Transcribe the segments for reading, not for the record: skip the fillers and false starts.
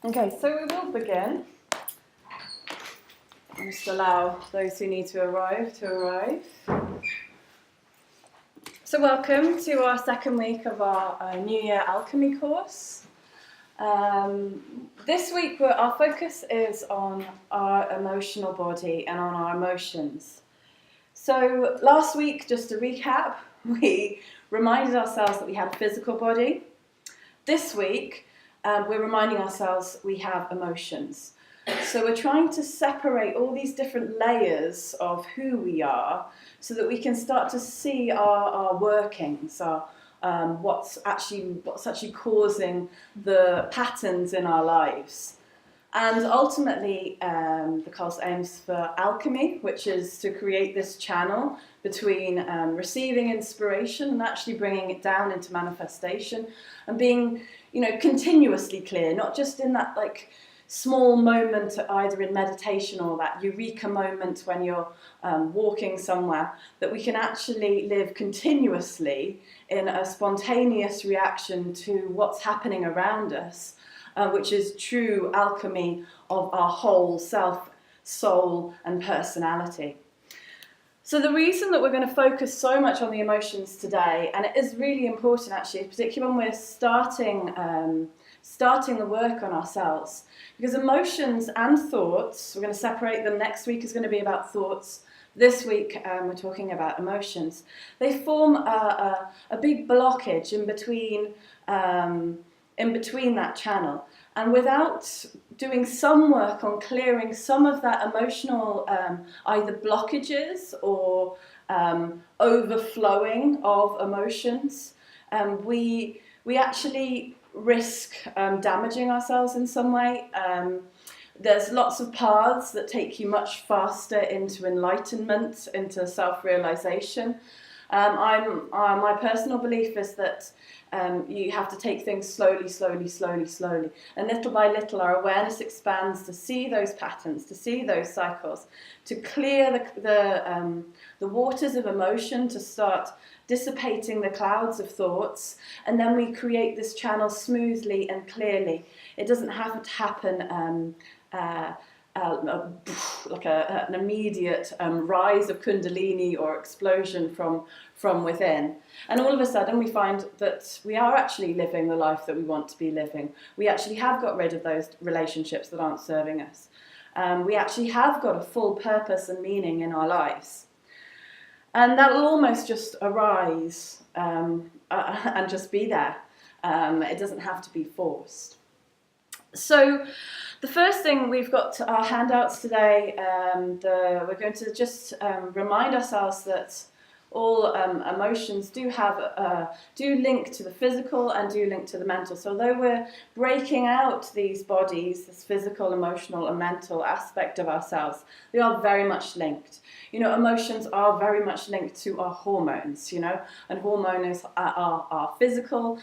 Okay, so we will begin. I'll just allow those who need to arrive. So welcome to our second week of our New Year Alchemy course. This week our focus is on our emotional body and on our emotions. So last week, just to recap, we reminded ourselves that we have a physical body. This week, we're reminding ourselves we have emotions. So we're trying to separate all these different layers of who we are so that we can start to see our workings, what's actually causing the patterns in our lives. And ultimately, the course aims for alchemy, which is to create this channel between receiving inspiration and actually bringing it down into manifestation and being, continuously clear, not just in that small moment, either in meditation or that eureka moment when you're walking somewhere, that we can actually live continuously in a spontaneous reaction to what's happening around us. Which is true alchemy of our whole self, soul, and personality. So the reason that we're going to focus so much on the emotions today, and it is really important actually, particularly when we're starting the work on ourselves, because emotions and thoughts, we're going to separate them. Next week is going to be about thoughts. This week we're talking about emotions. They form a big blockage in between that channel, and without doing some work on clearing some of that emotional either blockages or overflowing of emotions, we actually risk damaging ourselves in some way. There's lots of paths that take you much faster into enlightenment, into self-realization. My personal belief is that you have to take things slowly. And little by little, our awareness expands to see those patterns, to see those cycles, to clear the waters of emotion, to start dissipating the clouds of thoughts. And then we create this channel smoothly and clearly. It doesn't have to happen an immediate rise of kundalini or explosion from within. And all of a sudden we find that we are actually living the life that we want to be living. We actually have got rid of those relationships that aren't serving us. We actually have got a full purpose and meaning in our lives. And that will almost just arise and just be there. It doesn't have to be forced. So the first thing, we've got our handouts today. We're going to just remind ourselves that all emotions do link to the physical and do link to the mental. So although we're breaking out these bodies, this physical, emotional, and mental aspect of ourselves, they are very much linked. Emotions are very much linked to our hormones. And hormones are physical.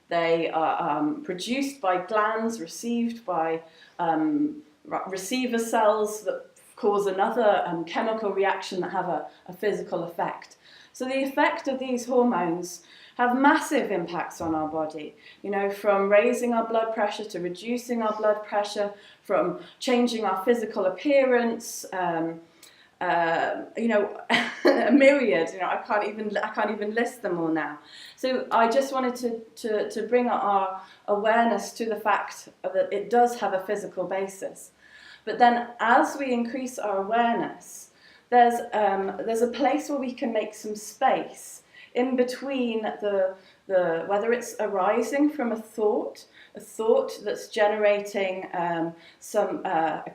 They are produced by glands, received by receiver cells that cause another chemical reaction that have a physical effect. So the effect of these hormones have massive impacts on our body, from raising our blood pressure to reducing our blood pressure, from changing our physical appearance, a myriad. I can't even list them all now. So I just wanted to bring our awareness to the fact that it does have a physical basis. But then, as we increase our awareness, there's a place where we can make some space in between the whether it's arising from a thought that's generating a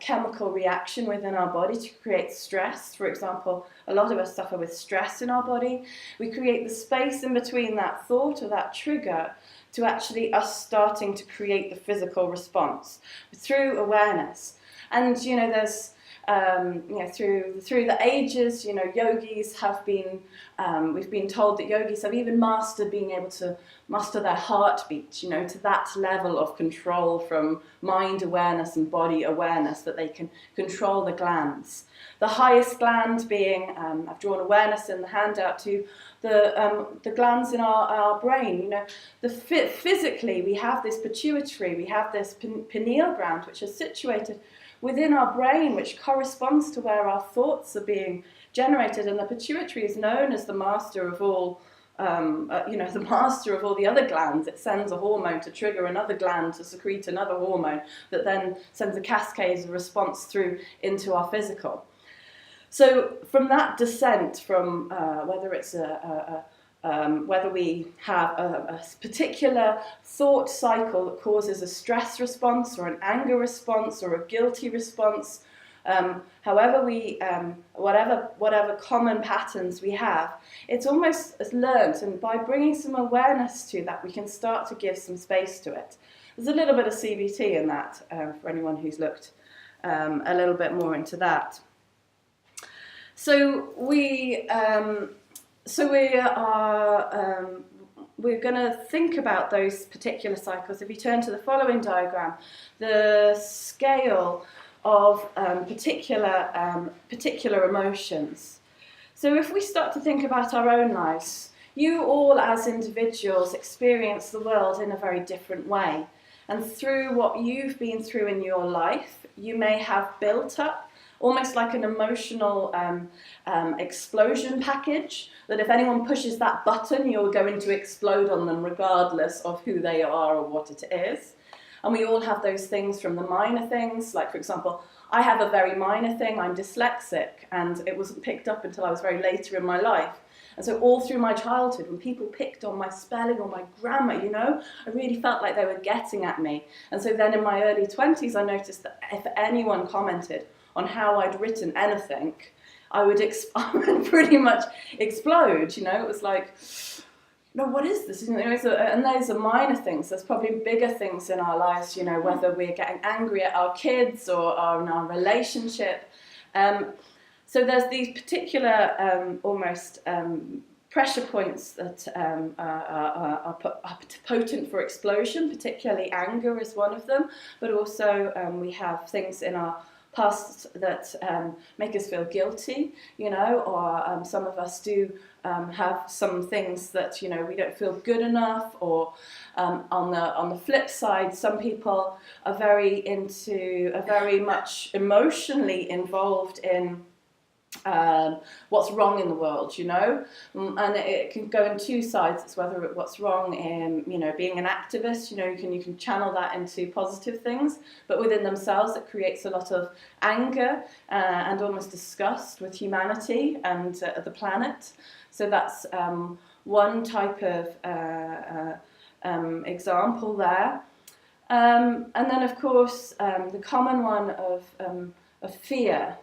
chemical reaction within our body to create stress. For example, a lot of us suffer with stress in our body. We create the space in between that thought or that trigger to actually us starting to create the physical response through awareness. And there's through the ages, yogis have been, we've been told that yogis have even mastered being able to master their heartbeat, to that level of control from mind awareness and body awareness, that they can control the glands. The highest gland being, I've drawn awareness in the handout to the glands in our brain. Physically we have this pituitary, we have this pineal gland, which is situated within our brain, which corresponds to where our thoughts are being generated, and the pituitary is known as the master of all, the master of all the other glands. It sends a hormone to trigger another gland to secrete another hormone that then sends a cascade of response through into our physical. So from that descent, from whether it's whether we have a particular thought cycle that causes a stress response or an anger response or a guilty response, however we, whatever common patterns we have, it's almost as learnt, and by bringing some awareness to that, we can start to give some space to it. There's a little bit of CBT in that for anyone who's looked a little bit more into that. So we're going to think about those particular cycles. If you turn to the following diagram, the scale of particular emotions. So if we start to think about our own lives, you all as individuals experience the world in a very different way. And through what you've been through in your life, you may have built up almost like an emotional explosion package, that if anyone pushes that button, you're going to explode on them regardless of who they are or what it is. And we all have those things, from the minor things, like for example, I have a very minor thing, I'm dyslexic, and it wasn't picked up until I was very later in my life. And so all through my childhood, when people picked on my spelling or my grammar, I really felt like they were getting at me. And so then in my early 20s, I noticed that if anyone commented on how I'd written anything, I would pretty much explode. It was like, no, what is this? And those are minor things. There's probably bigger things in our lives, whether we're getting angry at our kids or in our relationship. So there's these particular almost pressure points that are potent for explosion. Particularly anger is one of them, but also we have things in our past that make us feel guilty, or some of us do have some things that we don't feel good enough, or on the flip side, some people are very much emotionally involved in what's wrong in the world, and it can go in two sides. It's whether what's wrong in being an activist, you can channel that into positive things, but within themselves it creates a lot of anger and almost disgust with humanity and the planet. So that's one type of example there, and then of course the common one of fear.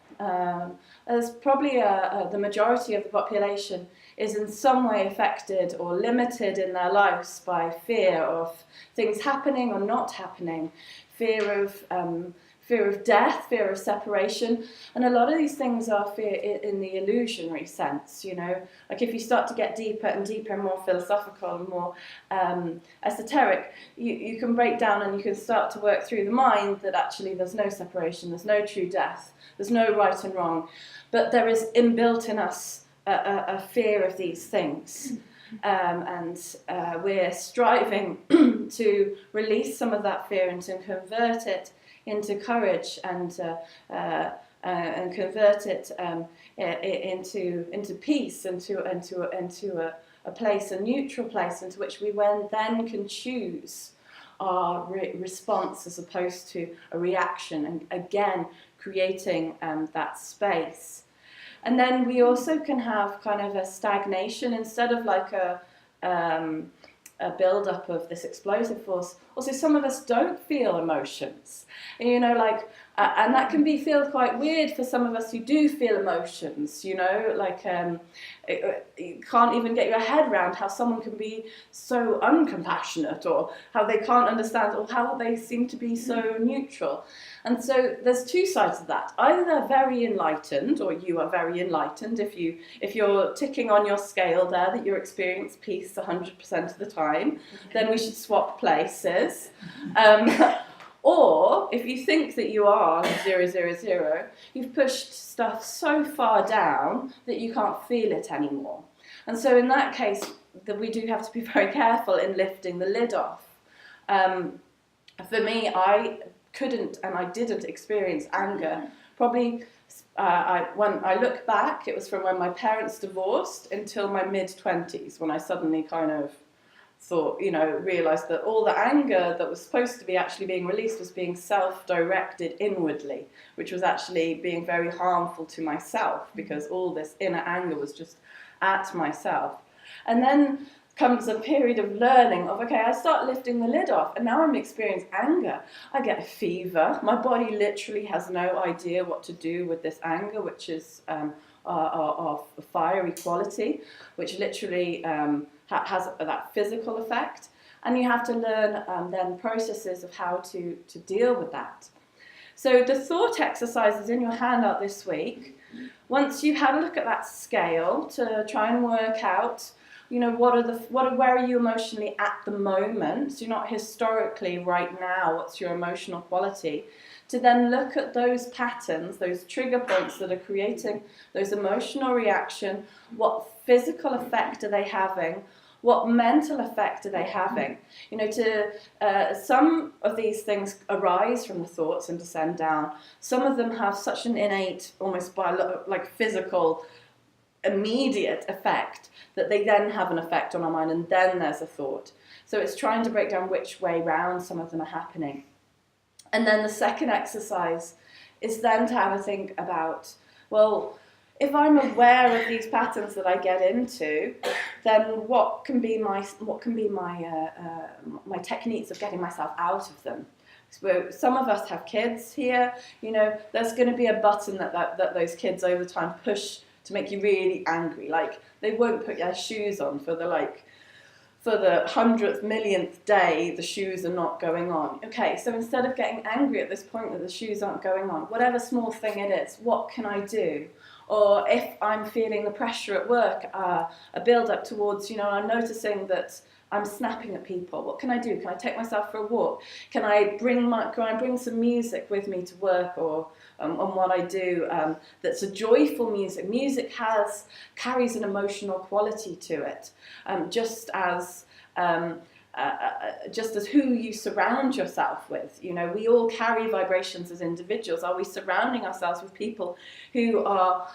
As probably the majority of the population is in some way affected or limited in their lives by fear of things happening or not happening, fear of death, fear of separation, and a lot of these things are fear in the illusionary sense, like if you start to get deeper and deeper and more philosophical and more esoteric, you can break down and you can start to work through the mind that actually there's no separation, there's no true death, there's no right and wrong, but there is inbuilt in us a fear of these things. And we're striving to release some of that fear and to convert it into courage and convert it into peace, into a place, a neutral place, into which we then can choose our response as opposed to a reaction, and again creating that space. And then we also can have kind of a stagnation instead of like a build-up of this explosive force. Also, some of us don't feel emotions. And, like And that can feel quite weird for some of us who do feel emotions, you know, like you can't even get your head around how someone can be so uncompassionate, or how they can't understand, or how they seem to be so neutral. And so there's two sides of that. Either they're very enlightened, or you are very enlightened if you're ticking on your scale there that you experience peace 100% of the time, then we should swap places. Or if you think that you are 000, you've pushed stuff so far down that you can't feel it anymore. And so in that case, that we do have to be very careful in lifting the lid off. For me, I couldn't and I didn't experience anger. Probably when I look back, it was from when my parents divorced until my mid-20s, when I suddenly kind of thought, you know, realised that all the anger that was supposed to be actually being released was being self-directed inwardly, which was actually being very harmful to myself, because all this inner anger was just at myself. And then comes a period of learning of, okay, I start lifting the lid off, and now I'm experiencing anger. I get a fever. My body literally has no idea what to do with this anger, which is of a fiery quality, which literally has that physical effect. And you have to learn then processes of how to deal with that. So the thought exercises in your handout this week, once you've had a look at that scale to try and work out, you know, where are you emotionally at the moment? So you're not historically right now, what's your emotional quality? To then look at those patterns, those trigger points that are creating those emotional reaction. What physical effect are they having? What mental effect are they having? You know, some of these things arise from the thoughts and descend down. Some of them have such an innate, almost like physical, immediate effect that they then have an effect on our mind, and then there's a thought. So it's trying to break down which way round some of them are happening. And then the second exercise is then to have a think about, well, if I'm aware of these patterns that I get into, then what can be my techniques of getting myself out of them? So some of us have kids here, you know, there's going to be a button that those kids over time push to make you really angry. Like, they won't put their shoes on for the 100th millionth day, the shoes are not going on. Okay, so instead of getting angry at this point that the shoes aren't going on, whatever small thing it is, what can I do? Or if I'm feeling the pressure at work, a build up towards, you know, I'm noticing that I'm snapping at people. What can I do? Can I take myself for a walk? Can I bring some music with me to work, or on what I do that's a joyful music? Music carries an emotional quality to it, just as who you surround yourself with. You know, we all carry vibrations as individuals. Are we surrounding ourselves with people who are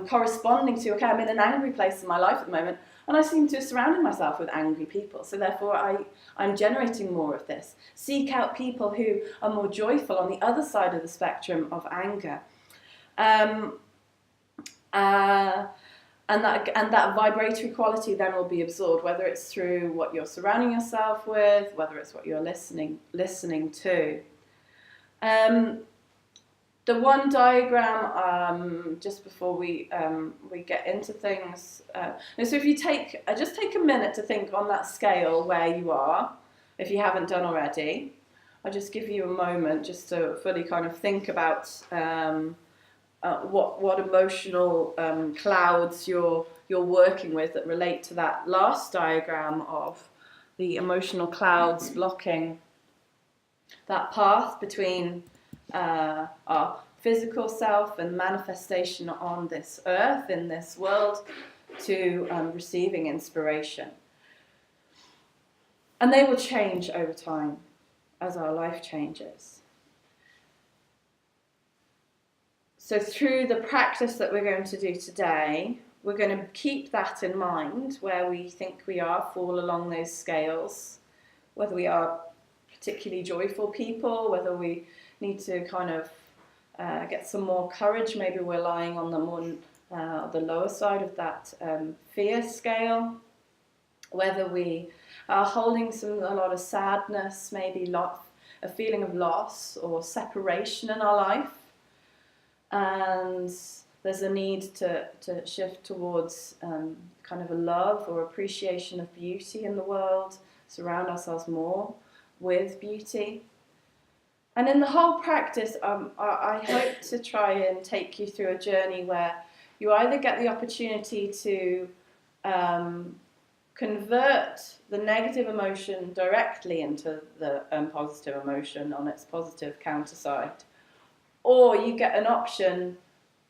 corresponding to, okay, I'm in an angry place in my life at the moment, and I seem to be surrounding myself with angry people, so therefore I'm generating more of this. Seek out people who are more joyful on the other side of the spectrum of anger. And that vibratory quality then will be absorbed, whether it's through what you're surrounding yourself with, whether it's what you're listening to. The one diagram, just before we get into things, so if you just take a minute to think on that scale where you are, if you haven't done already. I'll just give you a moment just to fully kind of think about what emotional clouds you're working with that relate to that last diagram of the emotional clouds blocking that path between our physical self and manifestation on this earth, in this world, to receiving inspiration. And they will change over time as our life changes. So through the practice that we're going to do today, we're going to keep that in mind, where we think we fall along those scales, whether we are particularly joyful people, whether we need to kind of get some more courage, maybe we're lying on the lower side of that fear scale, whether we are holding a lot of sadness, maybe a feeling of loss or separation in our life. And there's a need to shift towards kind of a love or appreciation of beauty in the world, surround ourselves more with beauty. And in the whole practice, I hope to try and take you through a journey where you either get the opportunity to convert the negative emotion directly into the positive emotion on its positive counter side, or you get an option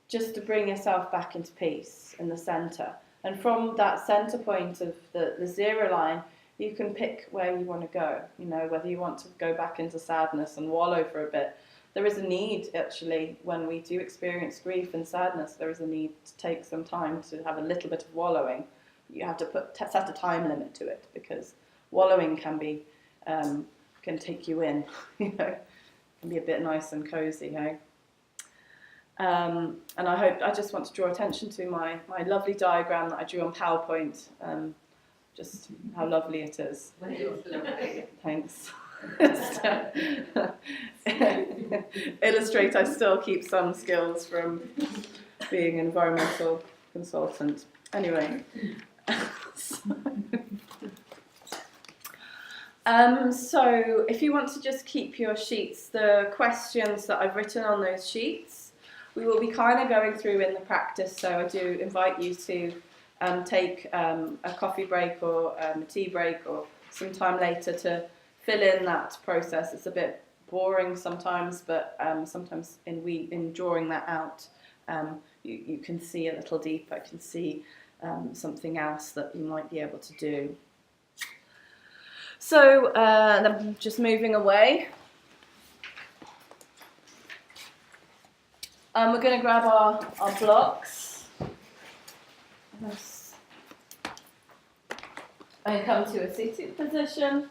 just to bring yourself back into peace in the center. And from that center point of the zero line, you can pick where you want to go, you know, whether you want to go back into sadness and wallow for a bit. There is a need, actually, when we do experience grief and sadness, there is a need to take some time to have a little bit of wallowing. You have to set a time limit to it, because wallowing can take you in, you know, can be a bit nice and cozy, you know. And I just want to draw attention to my lovely diagram that I drew on PowerPoint. Just how lovely it is. Thanks. Illustrate, I still keep some skills from being an environmental consultant. Anyway. So if you want to just keep your sheets, the questions that I've written on those sheets, we will be kind of going through in the practice, so I do invite you to take a coffee break or a tea break or some time later to fill in that process. It's a bit boring sometimes, but sometimes in drawing that out, you can see a little deeper, you can see something else that you might be able to do. So I'm just moving away. We're going to grab our blocks and come to a seated position.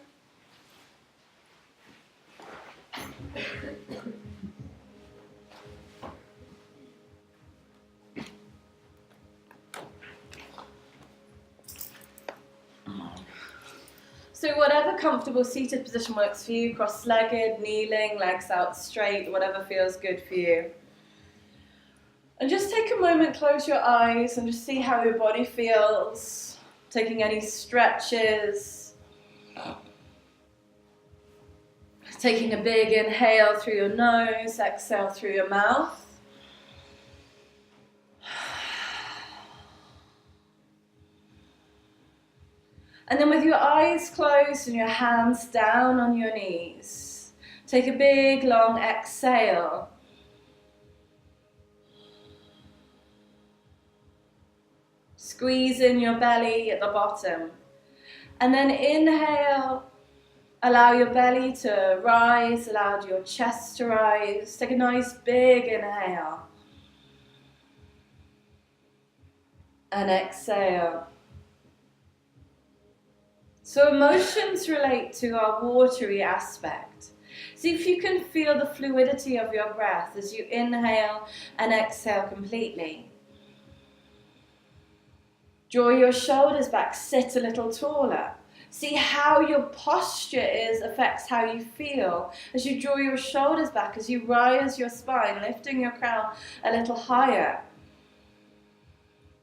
So whatever comfortable seated position works for you, cross-legged, kneeling, legs out straight, whatever feels good for you. And just take a moment, close your eyes and just see how your body feels, taking any stretches. Taking a big inhale through your nose, exhale through your mouth. And then with your eyes closed and your hands down on your knees, take a big long exhale. Squeeze in your belly at the bottom. And then inhale, allow your belly to rise, allow your chest to rise. Take a nice big inhale. And exhale. So emotions relate to our watery aspect. See if you can feel the fluidity of your breath as you inhale and exhale completely. Draw your shoulders back, sit a little taller. See how your posture affects how you feel as you draw your shoulders back, as you rise your spine, lifting your crown a little higher.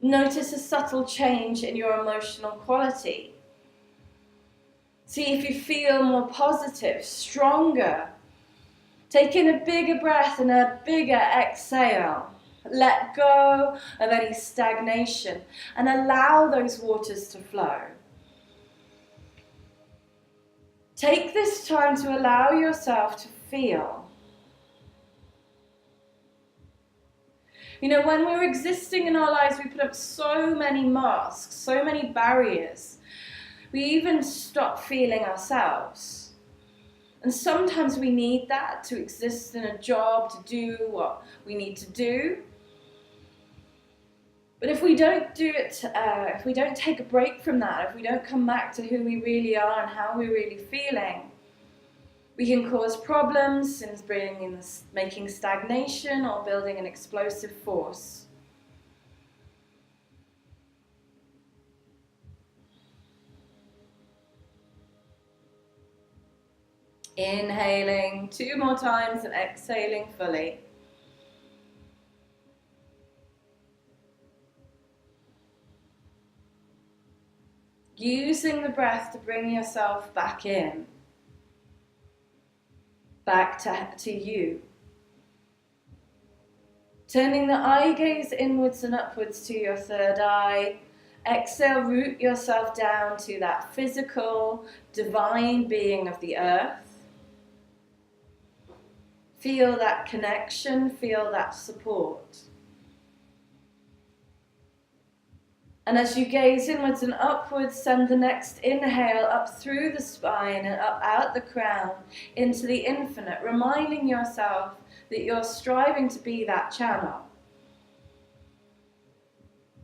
Notice a subtle change in your emotional quality. See if you feel more positive, stronger. Take in a bigger breath and a bigger exhale. Let go of any stagnation and allow those waters to flow. Take this time to allow yourself to feel. You know, when we're existing in our lives, we put up so many masks, so many barriers. We even stop feeling ourselves. And sometimes we need that to exist in a job, to do what we need to do. But if we don't do it, if we don't take a break from that, if we don't come back to who we really are and how we're really feeling, we can cause problems in making stagnation or building an explosive force. Inhaling 2 more times and exhaling fully. Using the breath to bring yourself back in, back to you. Turning the eye gaze inwards and upwards to your third eye. Exhale, root yourself down to that physical, divine being of the earth. Feel that connection, feel that support. And as you gaze inwards and upwards, send the next inhale up through the spine and up out the crown into the infinite, reminding yourself that you're striving to be that channel,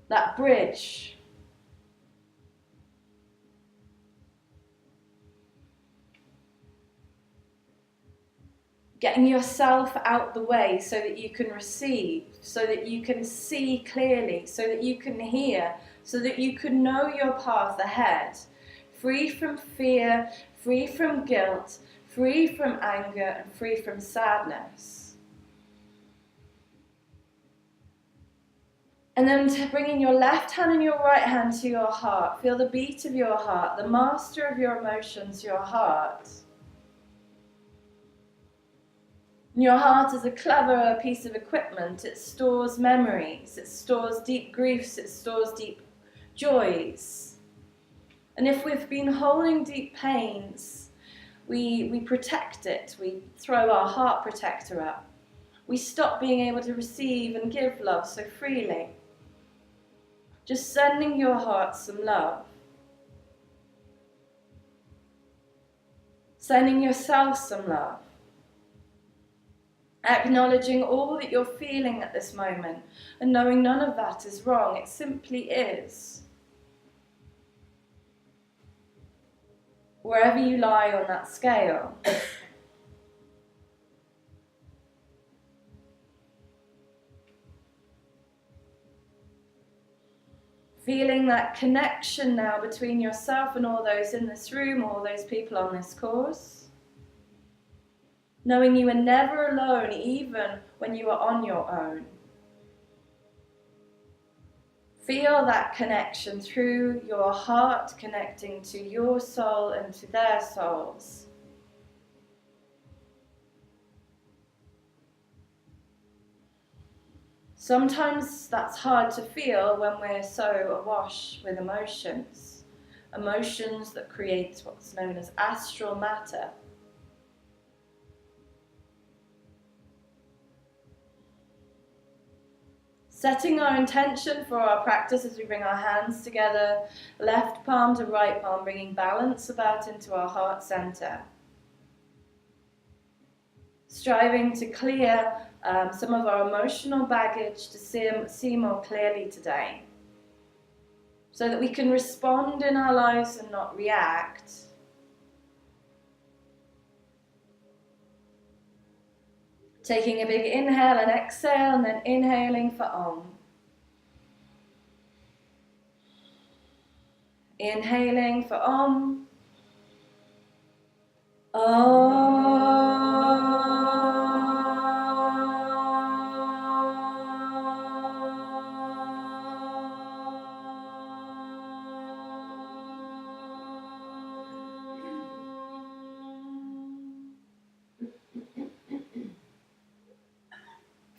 that bridge. Getting yourself out the way so that you can receive, so that you can see clearly, so that you can hear, so that you can know your path ahead, free from fear, free from guilt, free from anger, and free from sadness. And then bringing your left hand and your right hand to your heart. Feel the beat of your heart, the master of your emotions, your heart. Your heart is a clever piece of equipment. It stores memories, it stores deep griefs, it stores deep joys. And if we've been holding deep pains, we protect it. We throw our heart protector up. We stop being able to receive and give love so freely. Just sending your heart some love. Sending yourself some love. Acknowledging all that you're feeling at this moment and knowing none of that is wrong. It simply is. Wherever you lie on that scale. Feeling that connection now between yourself and all those in this room, all those people on this course. Knowing you are never alone, even when you are on your own. Feel that connection through your heart, connecting to your soul and to their souls. Sometimes that's hard to feel when we're so awash with emotions. Emotions that create what's known as astral matter. Setting our intention for our practice as we bring our hands together, left palm to right palm, bringing balance about into our heart center. Striving to clear some of our emotional baggage to see more clearly today. So that we can respond in our lives and not react. Taking a big inhale and exhale, and then inhaling for Om. Inhaling for Om.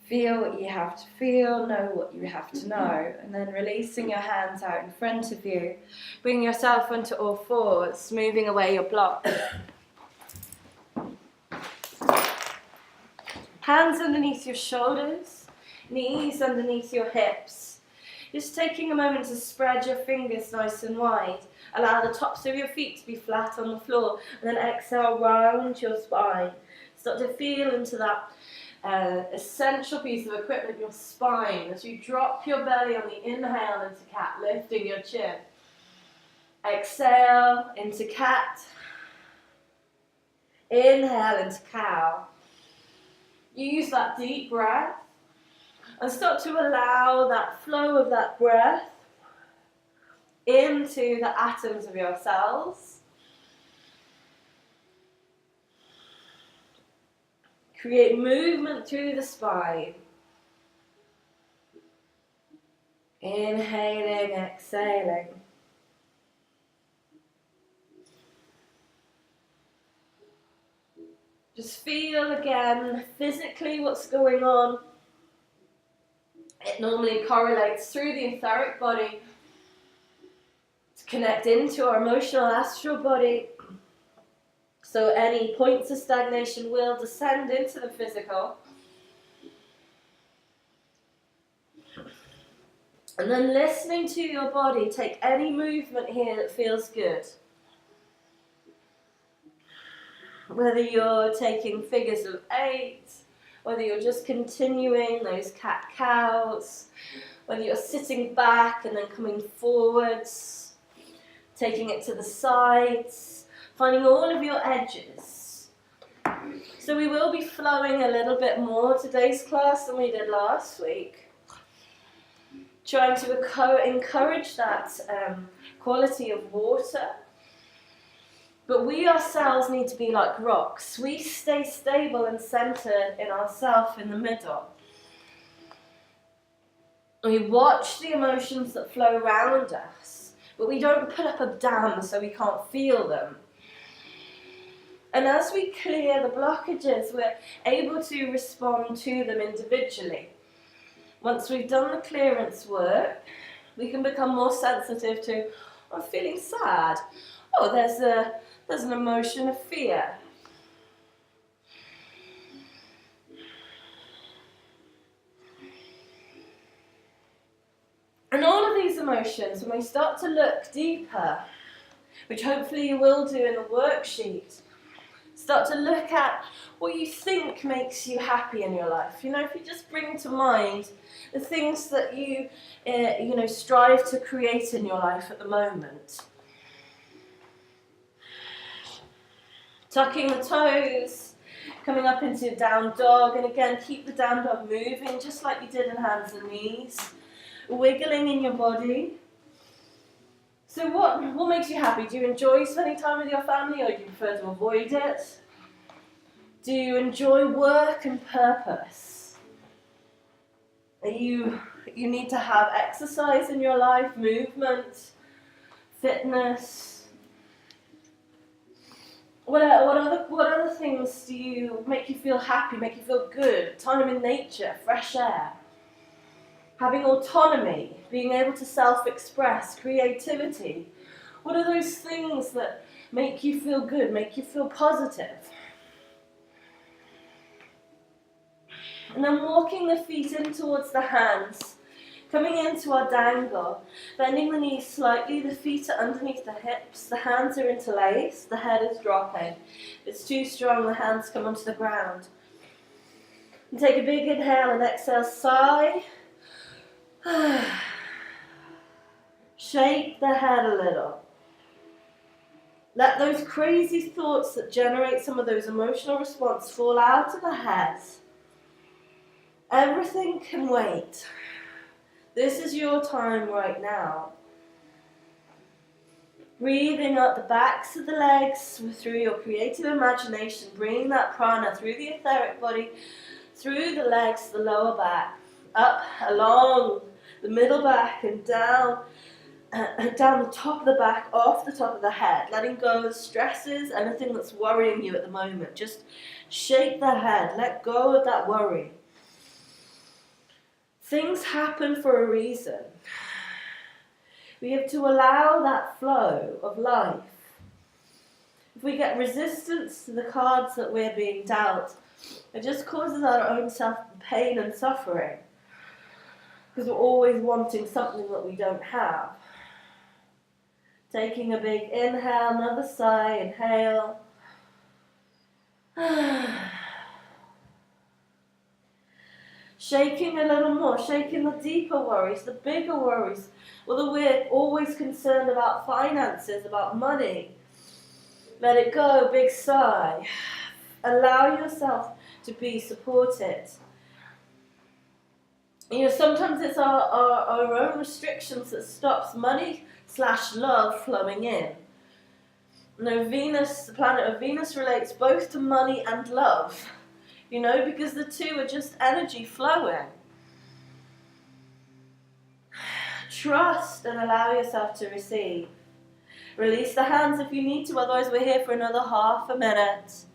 Feel what you have to feel, know what you have to know, and then releasing your hands out in front of you. Bring yourself onto all fours, moving away your block. Hands underneath your shoulders, knees underneath your hips. Just taking a moment to spread your fingers nice and wide. Allow the tops of your feet to be flat on the floor, and then exhale round your spine. Start to feel into that essential piece of equipment, your spine, as you drop your belly on the inhale into cat, lifting your chin. Exhale into cat. Inhale into cow. Use that deep breath and start to allow that flow of that breath into the atoms of your cells. Create movement through the spine. Inhaling, exhaling. Just feel again physically what's going on. It normally correlates through the etheric body to connect into our emotional astral body. So any points of stagnation will descend into the physical. And then listening to your body, take any movement here that feels good. Whether you're taking figures of 8, whether you're just continuing those cat-cows, whether you're sitting back and then coming forwards, taking it to the sides, finding all of your edges. So we will be flowing a little bit more today's class than we did last week. Trying to encourage that quality of water. But we ourselves need to be like rocks. We stay stable and centered in ourselves in the middle. We watch the emotions that flow around us, but we don't put up a dam so we can't feel them. And as we clear the blockages, we're able to respond to them individually. Once we've done the clearance work, we can become more sensitive to, I'm feeling sad. Oh, there's an emotion of fear. And all of these emotions, when we start to look deeper, which hopefully you will do in the worksheet, start to look at what you think makes you happy in your life. You know, if you just bring to mind the things that you strive to create in your life at the moment. Tucking the toes, coming up into down dog, and again, keep the down dog moving, just like you did in hands and knees. Wiggling in your body. So what makes you happy? Do you enjoy spending time with your family, or do you prefer to avoid it? Do you enjoy work and purpose? You need to have exercise in your life, movement, fitness. What other things do you make you feel happy, make you feel good? Time in nature, fresh air. Having autonomy, being able to self-express, creativity. What are those things that make you feel good, make you feel positive? And then walking the feet in towards the hands, coming into our dangle, bending the knees slightly, the feet are underneath the hips, the hands are interlaced, the head is dropping. If it's too strong, the hands come onto the ground. And take a big inhale and exhale, sigh. Shake the head a little. Let those crazy thoughts that generate some of those emotional responses fall out of the head. Everything can wait. This is your time right now. Breathing up the backs of the legs through your creative imagination, bringing that prana through the etheric body, through the legs, the lower back, up, along the middle back and down the top of the back, off the top of the head, letting go of stresses, anything that's worrying you at the moment. Just shake the head, let go of that worry. Things happen for a reason. We have to allow that flow of life. If we get resistance to the cards that we're being dealt, it just causes our own pain and suffering. Because we're always wanting something that we don't have. Taking a big inhale, another sigh, inhale. Shaking a little more, shaking the deeper worries, the bigger worries. Whether we're always concerned about finances, about money. Let it go, big sigh. Allow yourself to be supported. You know, sometimes it's our own restrictions that stops money/love flowing in. You know, Venus, the planet of Venus, relates both to money and love. You know, because the two are just energy flowing. Trust and allow yourself to receive. Release the hands if you need to, otherwise we're here for another half a minute.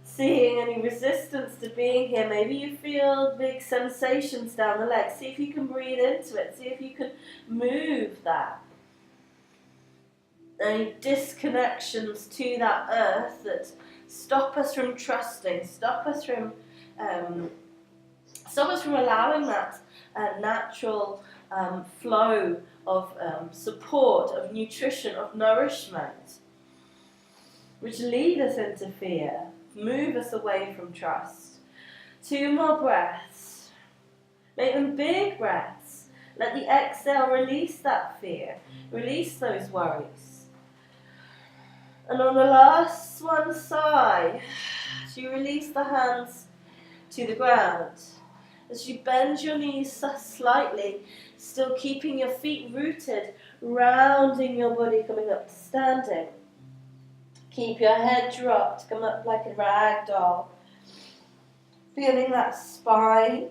Seeing any resistance to being here, maybe you feel big sensations down the legs. See if you can breathe into it, see if you can move that. Any disconnections to that earth that stop us from trusting, stop us from allowing that natural flow of support, of nutrition, of nourishment, which lead us into fear, move us away from trust. 2 more breaths. Make them big breaths. Let the exhale release that fear, release those worries. And on the last one, sigh, as you release the hands to the ground. As you bend your knees slightly, still keeping your feet rooted, rounding your body, coming up to standing. Keep your head dropped, come up like a rag doll. Feeling that spine.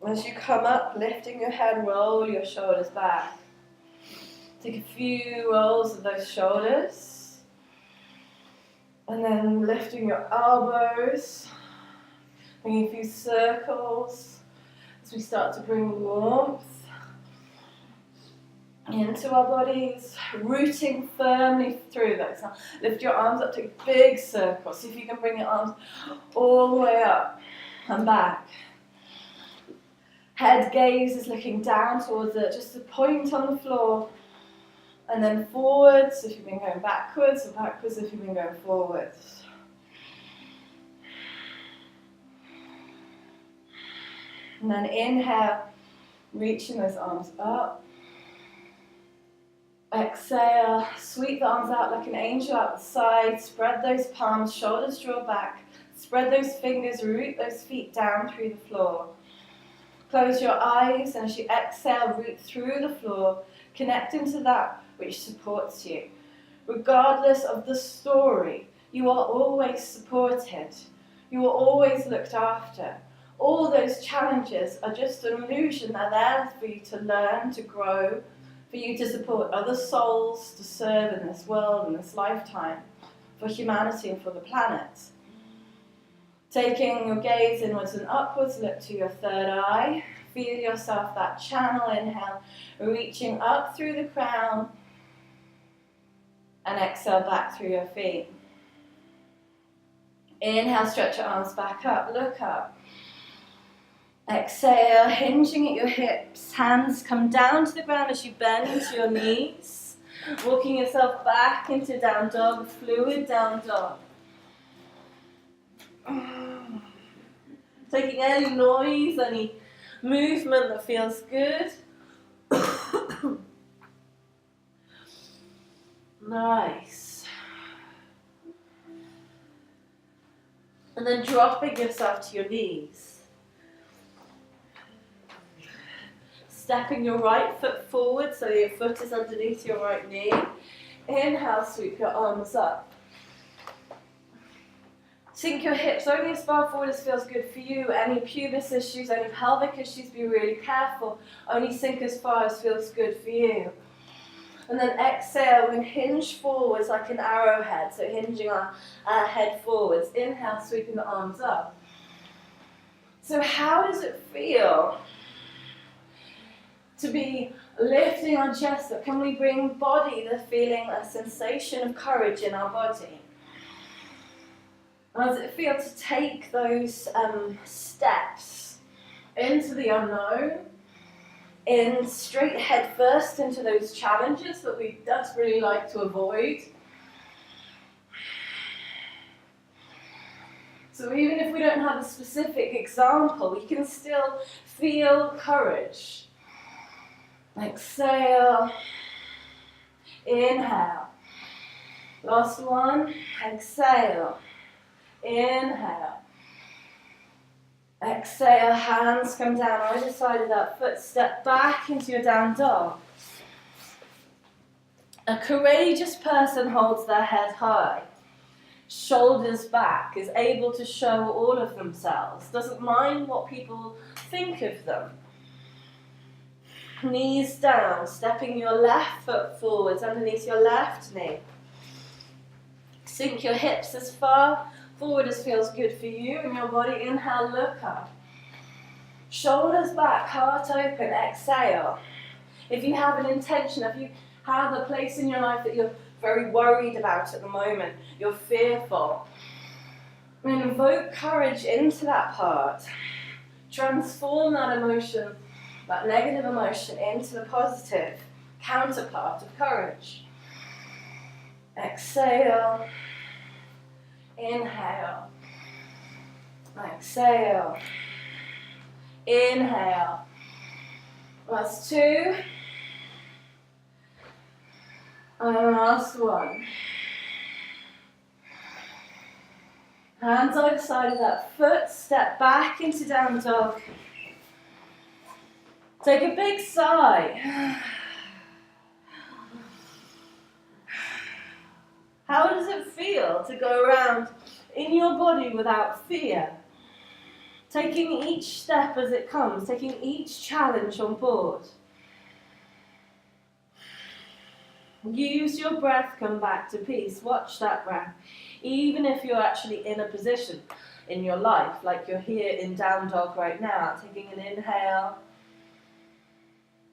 As you come up, lifting your head, roll your shoulders back. Take a few rolls of those shoulders. And then lifting your elbows. Bringing a few circles as we start to bring warmth into our bodies, rooting firmly through those. Now, lift your arms up, take a big circle. See if you can bring your arms all the way up and back. Head gaze is looking down towards just a point on the floor, and then forwards if you've been going backwards, or backwards if you've been going forwards. And then inhale, reaching those arms up. Exhale, sweep the arms out like an angel out the side. Spread those palms, shoulders draw back. Spread those fingers, root those feet down through the floor. Close your eyes, and as you exhale, root through the floor, connecting to that which supports you. Regardless of the story, you are always supported. You are always looked after. All those challenges are just an illusion. They're there for you to learn, to grow, for you to support other souls, to serve in this world, in this lifetime, for humanity and for the planet. Taking your gaze inwards and upwards, look to your third eye. Feel yourself that channel. Inhale, reaching up through the crown, and exhale back through your feet. Inhale, stretch your arms back up, look up. Exhale, hinging at your hips, hands come down to the ground as you bend into your knees, walking yourself back into down dog, fluid down dog. Taking any noise, any movement that feels good. Nice. And then dropping yourself to your knees. Stepping your right foot forward so your foot is underneath your right knee. Inhale, sweep your arms up. Sink your hips only as far forward as feels good for you. Any pubis issues, any pelvic issues, be really careful. Only sink as far as feels good for you. And then exhale and hinge forwards like an arrowhead. So hinging our head forwards. Inhale, sweeping the arms up. So how does it feel to be lifting our chest up? Can we bring body, the feeling, a sensation of courage in our body? How does it feel to take those steps into the unknown, in straight head first into those challenges that we desperately like to avoid? So even if we don't have a specific example, we can still feel courage. Exhale, inhale. Last one, exhale, inhale. Exhale, hands come down either side of that foot. Step back into your down dog. A courageous person holds their head high, shoulders back, is able to show all of themselves, doesn't mind what people think of them. Knees down, stepping your left foot forwards underneath your left knee. Sink your hips as far forward as feels good for you and your body. Inhale, look up. Shoulders back, heart open, exhale. If you have an intention, if you have a place in your life that you're very worried about at the moment, you're fearful, invoke courage into that part. Transform that emotion, that negative emotion, into the positive counterpart of courage. Exhale. Inhale. Exhale. Inhale. Last two. And last one. Hands either side of that foot. Step back into down dog. Take a big sigh. How does it feel to go around in your body without fear? Taking each step as it comes, taking each challenge on board. Use your breath, come back to peace. Watch that breath. Even if you're actually in a position in your life, like you're here in down dog right now, taking an inhale,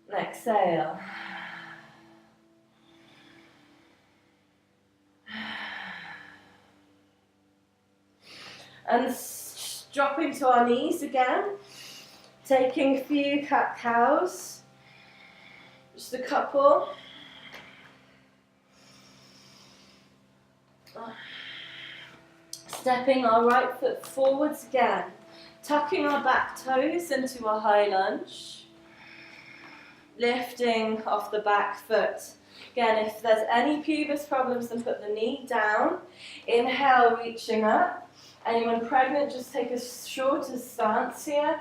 and exhale. And dropping to our knees again, taking a few cat-cows, just a couple. Stepping our right foot forwards again, tucking our back toes into a high lunge, lifting off the back foot. Again, if there's any pubis problems, then put the knee down. Inhale, reaching up. Anyone pregnant, just take a shorter stance here.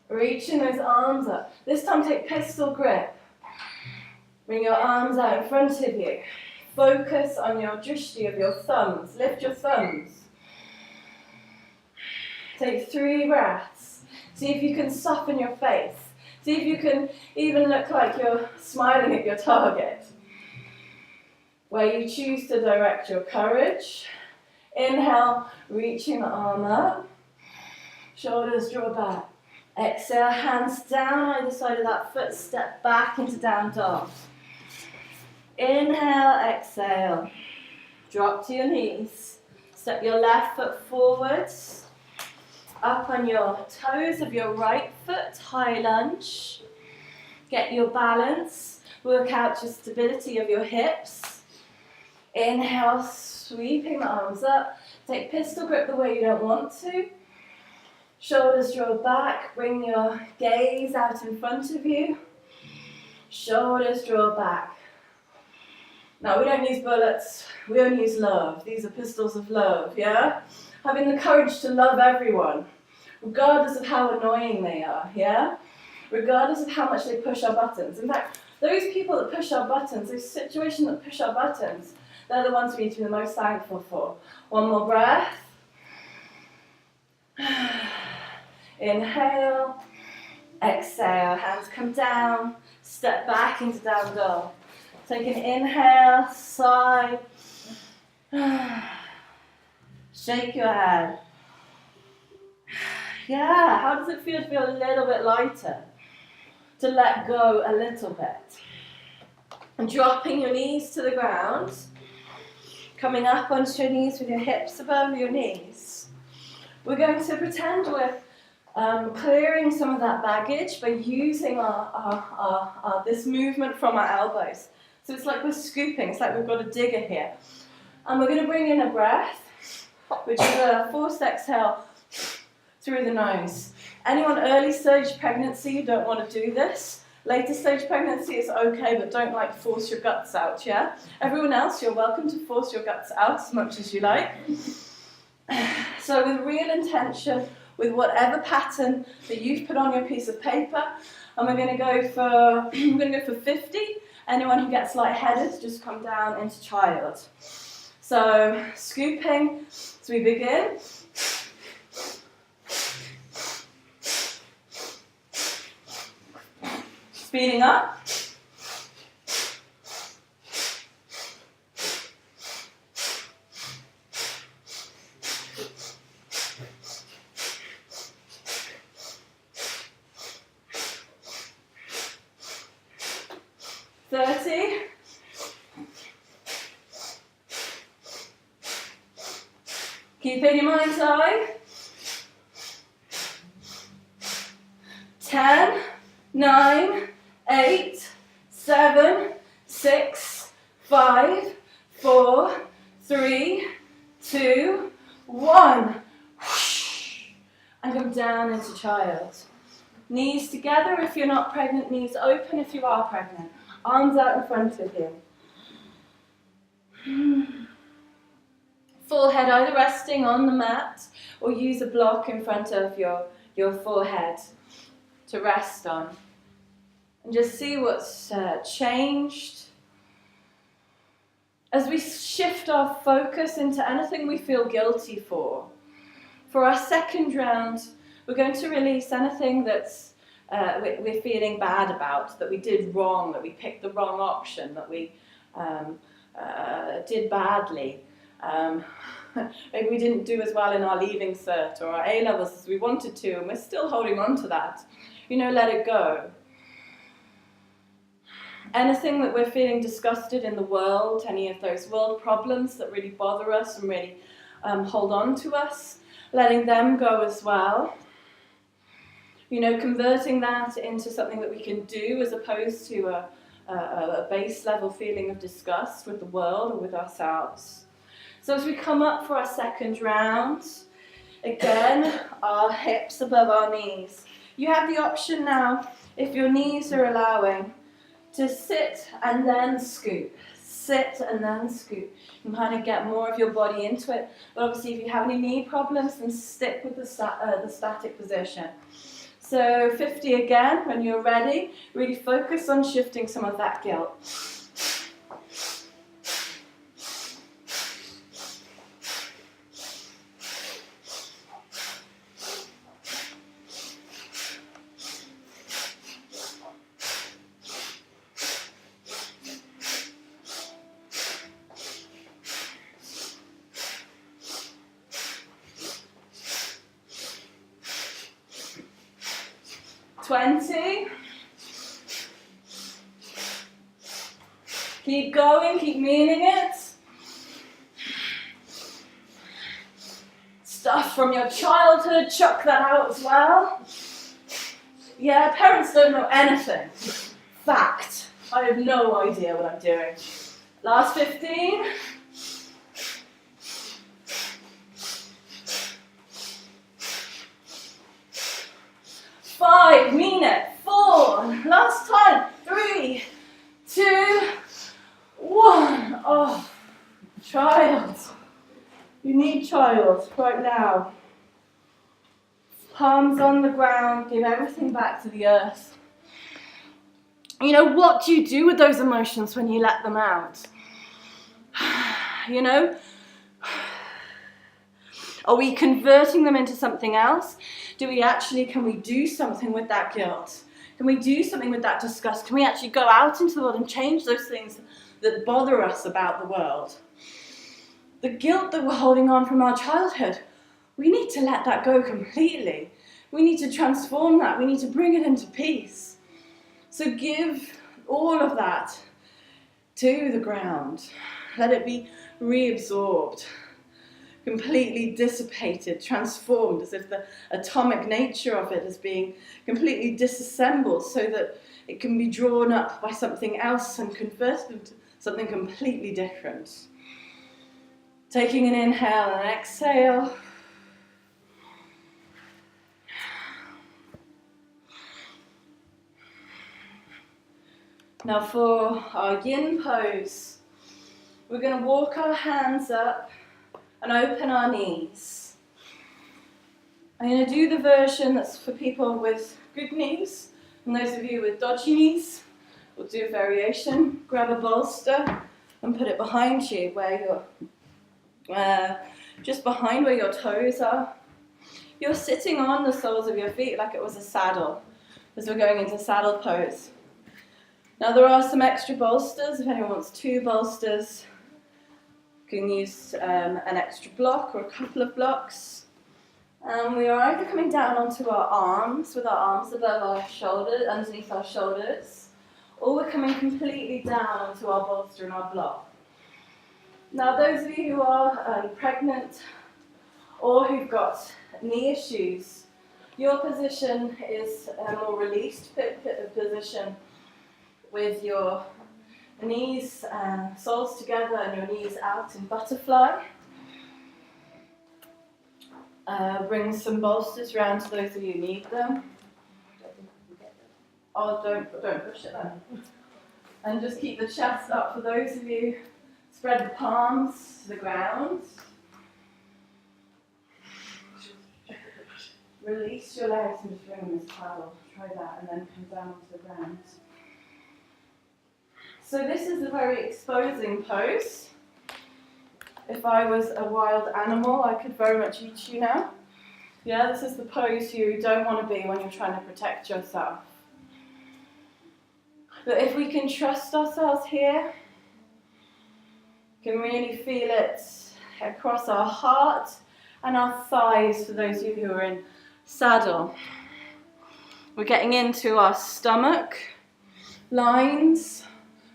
Reaching those arms up. This time take pistol grip. Bring your arms out in front of you. Focus on your drishti of your thumbs. Lift your thumbs. Take 3 breaths. See if you can soften your face. See if you can even look like you're smiling at your target. Where you choose to direct your courage. Inhale, reaching the arm up. Shoulders draw back. Exhale, hands down either side of that foot. Step back into down dog. Inhale, exhale. Drop to your knees. Step your left foot forwards. Up on your toes of your right foot, high lunge. Get your balance. Work out your stability of your hips. Inhale, sweeping the arms up. Take pistol grip the way you don't want to. Shoulders draw back. Bring your gaze out in front of you. Shoulders draw back. Now, we don't use bullets, we only use love. These are pistols of love, yeah? Having the courage to love everyone, regardless of how annoying they are, yeah? Regardless of how much they push our buttons. In fact, those people that push our buttons, those situations that push our buttons, they're the ones we need to be the most thankful for. One more breath. Inhale, exhale, hands come down, step back into down dog. Take an inhale, sigh, shake your head. Yeah, how does it feel to feel a little bit lighter? To let go a little bit. And dropping your knees to the ground, coming up onto your knees with your hips above your knees. We're going to pretend we're clearing some of that baggage by using this movement from our elbows. So it's like we're scooping, it's like we've got a digger here. And we're going to bring in a breath, which is a forced exhale through the nose. Anyone early stage pregnancy, you don't want to do this. Later stage pregnancy is okay, but don't force your guts out, yeah? Everyone else, you're welcome to force your guts out as much as you like. So with real intention, with whatever pattern that you've put on your piece of paper, and we're going to go for 50. Anyone who gets lightheaded, just come down into child. So scooping as we begin. Speeding up. Keeping your mind's eye. 10, 9, 8, 7, 6, 5, 4, 3, 2, 1. And come down into child. Knees together if you're not pregnant, knees open if you are pregnant. Arms out in front of you. Forehead either resting on the mat or use a block in front of your forehead to rest on. And just see what's changed. As we shift our focus into anything we feel guilty for our second round, we're going to release anything that's we're feeling bad about, that we did wrong, that we picked the wrong option, that we did badly. Maybe we didn't do as well in our leaving cert or our A-levels as we wanted to, and we're still holding on to that. Let it go. Anything that we're feeling disgusted in the world, any of those world problems that really bother us and really hold on to us, letting them go as well. Converting that into something that we can do as opposed to a base level feeling of disgust with the world or with ourselves. So as we come up for our second round, again, our hips above our knees. You have the option now, if your knees are allowing, to sit and then scoop. Sit and then scoop. You can kind of get more of your body into it. But obviously if you have any knee problems, then stick with the static position. So 50 again, when you're ready, really focus on shifting some of that guilt. Keep going, keep meaning it. Stuff from your childhood, chuck that out as well. Yeah, parents don't know anything. Fact. I have no idea what I'm doing. Last 15. 5, mean it. 4, last time. 3, 2, 1. Oh, child. You need child right now. Palms on the ground, give everything back to the earth. What do you do with those emotions when you let them out? Are we converting them into something else? Can we do something with that guilt? Can we do something with that disgust? Can we actually go out into the world and change those things that bother us about the world? The guilt that we're holding on from our childhood, we need to let that go completely. We need to transform that. We need to bring it into peace. So give all of that to the ground. Let it be reabsorbed, completely dissipated, transformed, as if the atomic nature of it is being completely disassembled so that it can be drawn up by something else and converted into something completely different. Taking an inhale and exhale. Now for our yin pose, we're going to walk our hands up and open our knees. I'm going to do the version that's for people with good knees, and those of you with dodgy knees, We'll do a variation. Grab a bolster and put it behind you where you're, just behind where your toes are. You're sitting on the soles of your feet like it was a saddle, as we're going into saddle pose. Now there are some extra bolsters. If anyone wants 2 bolsters, you can use an extra block or a couple of blocks. We are either coming down onto our arms with our arms above our shoulders, underneath our shoulders, or we're coming completely down onto our bolster and our block. Now those of you who are pregnant or who've got knee issues, your position is a more released position with your knees soles together and your knees out in butterfly. Bring some bolsters around to those of you who need them. Oh, don't push it then. And just keep the chest up for those of you. Spread the palms to the ground. Release your legs and just bring them as towel. Try that and then come down onto the ground. So this is a very exposing pose. If I was a wild animal, I could very much eat you now. Yeah, this is the pose you don't want to be when you're trying to protect yourself. But if we can trust ourselves here, can really feel it across our heart and our thighs for those of you who are in saddle. We're getting into our stomach lines,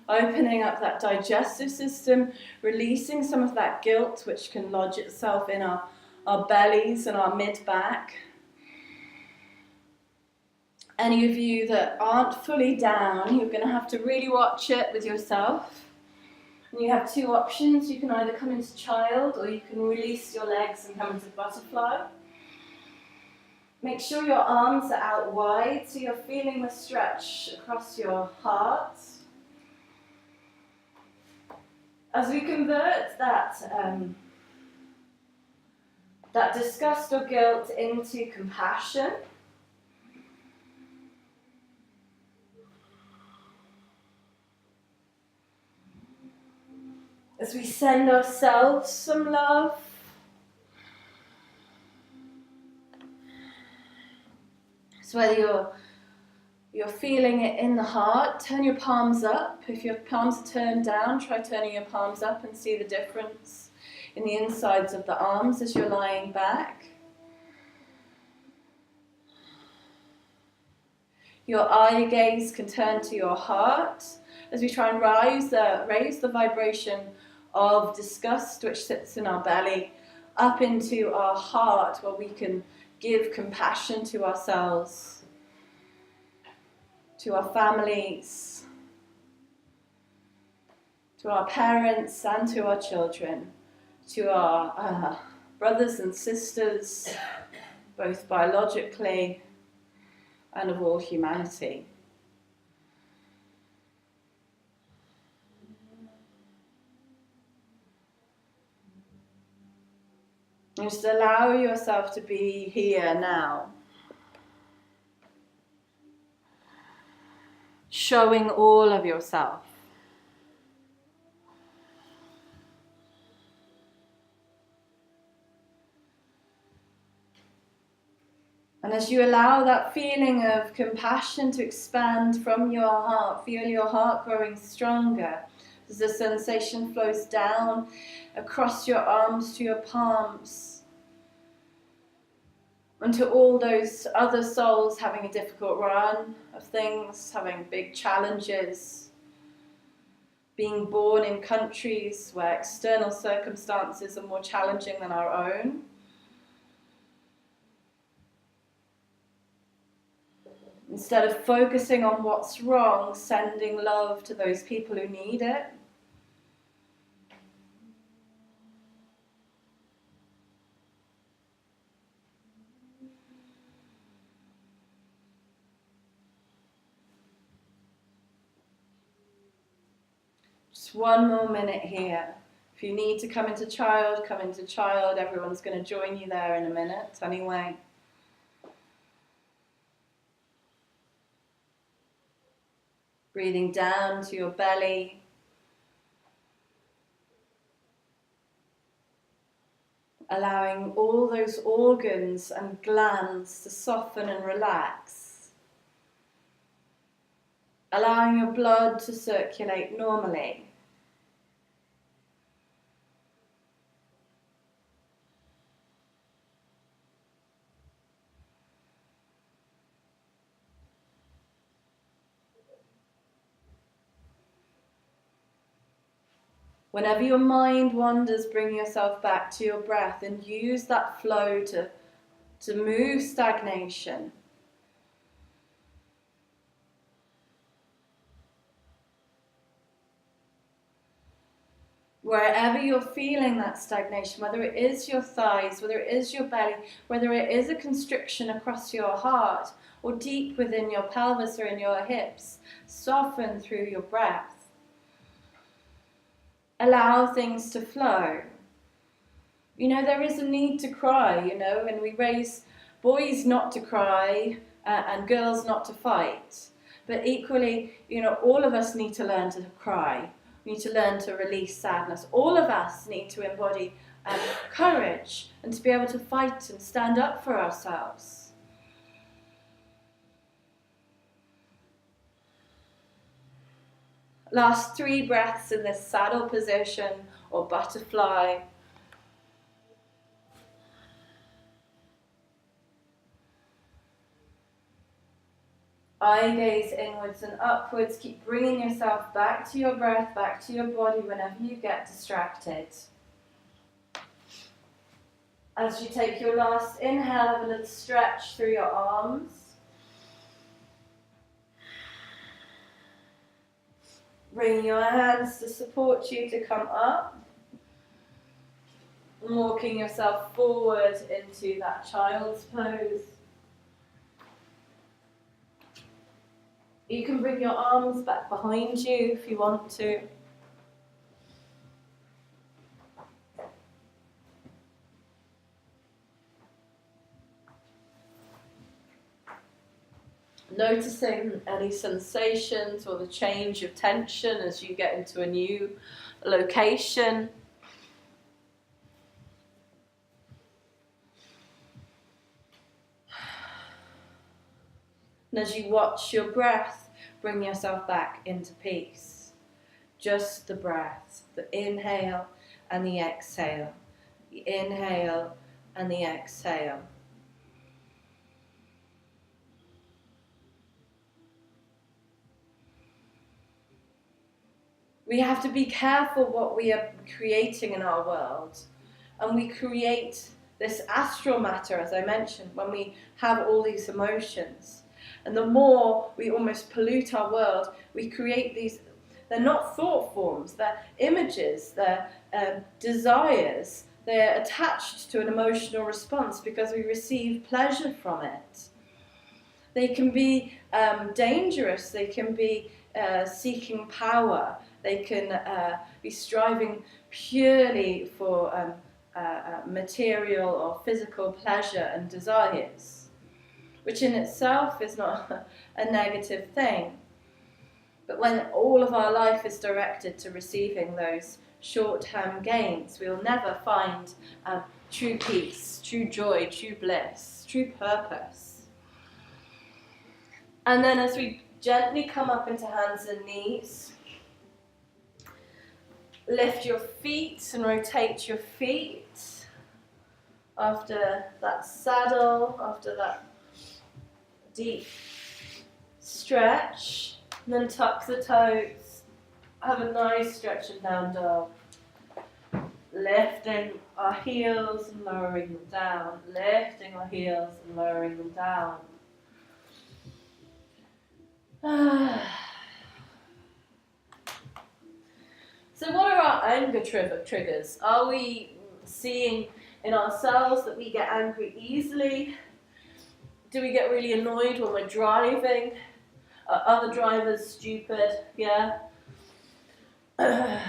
opening up that digestive system, releasing some of that guilt which can lodge itself in our bellies and our mid-back. Any of you that aren't fully down, you're going to have to really watch it with yourself. And you have 2 options. You can either come into child or you can release your legs and come into butterfly. Make sure your arms are out wide so you're feeling the stretch across your heart. As we convert that disgust or guilt into compassion, as we send ourselves some love, so whether you're feeling it in the heart, turn your palms up. If your palms are turned down, try turning your palms up and see the difference in the insides of the arms as you're lying back. Your eye gaze can turn to your heart as we try and raise the vibration of disgust which sits in our belly up into our heart, where we can give compassion to ourselves, to our families, to our parents and to our children, to our brothers and sisters, both biologically and of all humanity. And just allow yourself to be here now. Showing all of yourself. And as you allow that feeling of compassion to expand from your heart, feel your heart growing stronger as the sensation flows down across your arms to your palms, and to all those other souls having a difficult run of things, having big challenges, being born in countries where external circumstances are more challenging than our own. Instead of focusing on what's wrong, sending love to those people who need it. Just one more minute here. If you need to come into child, come into child. Everyone's going to join you there in a minute anyway. Breathing down to your belly. Allowing all those organs and glands to soften and relax. Allowing your blood to circulate normally. Whenever your mind wanders, bring yourself back to your breath and use that flow to move stagnation. Wherever you're feeling that stagnation, whether it is your thighs, whether it is your belly, whether it is a constriction across your heart or deep within your pelvis or in your hips, soften through your breath. Allow things to flow. There is a need to cry, and we raise boys not to cry and girls not to fight. But equally, all of us need to learn to cry. We need to learn to release sadness. All of us need to embody courage and to be able to fight and stand up for ourselves. Last 3 breaths in this saddle position or butterfly. Eye gaze inwards and upwards. Keep bringing yourself back to your breath, back to your body whenever you get distracted. As you take your last inhale, have a little stretch through your arms. Bring your hands to support you to come up. And walking yourself forward into that child's pose. You can bring your arms back behind you if you want to. Noticing any sensations or the change of tension as you get into a new location. And as you watch your breath, bring yourself back into peace. Just the breath, the inhale and the exhale. The inhale and the exhale. We have to be careful what we are creating in our world. And we create this astral matter, as I mentioned, when we have all these emotions. And the more we almost pollute our world, we create these, they're not thought forms, they're images, they're desires, they're attached to an emotional response because we receive pleasure from it. They can be dangerous, they can be seeking power, they can be striving purely for material or physical pleasure and desires, which in itself is not a negative thing. But when all of our life is directed to receiving those short-term gains, we'll never find true peace, true joy, true bliss, true purpose. And then as we gently come up into hands and knees, lift your feet and rotate your feet after that saddle, after that deep stretch. And then tuck the toes. Have a nice stretch in down dog. Lifting our heels and lowering them down. Lifting our heels and lowering them down. So what are our anger triggers? Are we seeing in ourselves that we get angry easily? Do we get really annoyed when we're driving? Are other drivers stupid? Yeah. I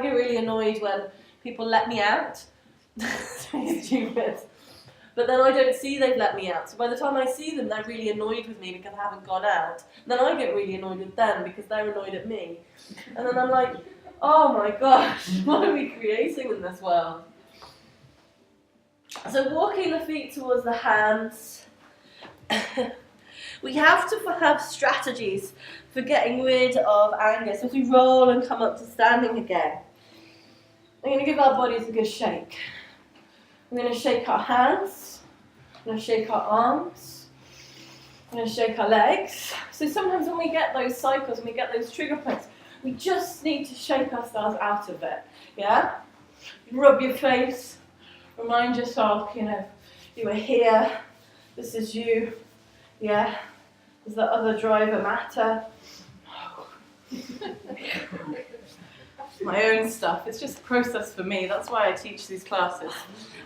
get really annoyed when people let me out. It's really stupid. But then I don't see they've let me out. So by the time I see them, they're really annoyed with me because I haven't gone out. Then I get really annoyed with them because they're annoyed at me. And then I'm like, oh my gosh, what are we creating in this world? So walking the feet towards the hands. We have to have strategies for getting rid of anger. So if we roll and come up to standing again, we're going to give our bodies a good shake. We're going to shake our hands. We're going to shake our arms. We're going to shake our legs. So sometimes when we get those cycles, when we get those trigger points, we just need to shake ourselves out of it. Yeah? Rub your face. Remind yourself, you are here. This is you. Yeah? Does the other driver matter? My own stuff. It's just a process for me. That's why I teach these classes.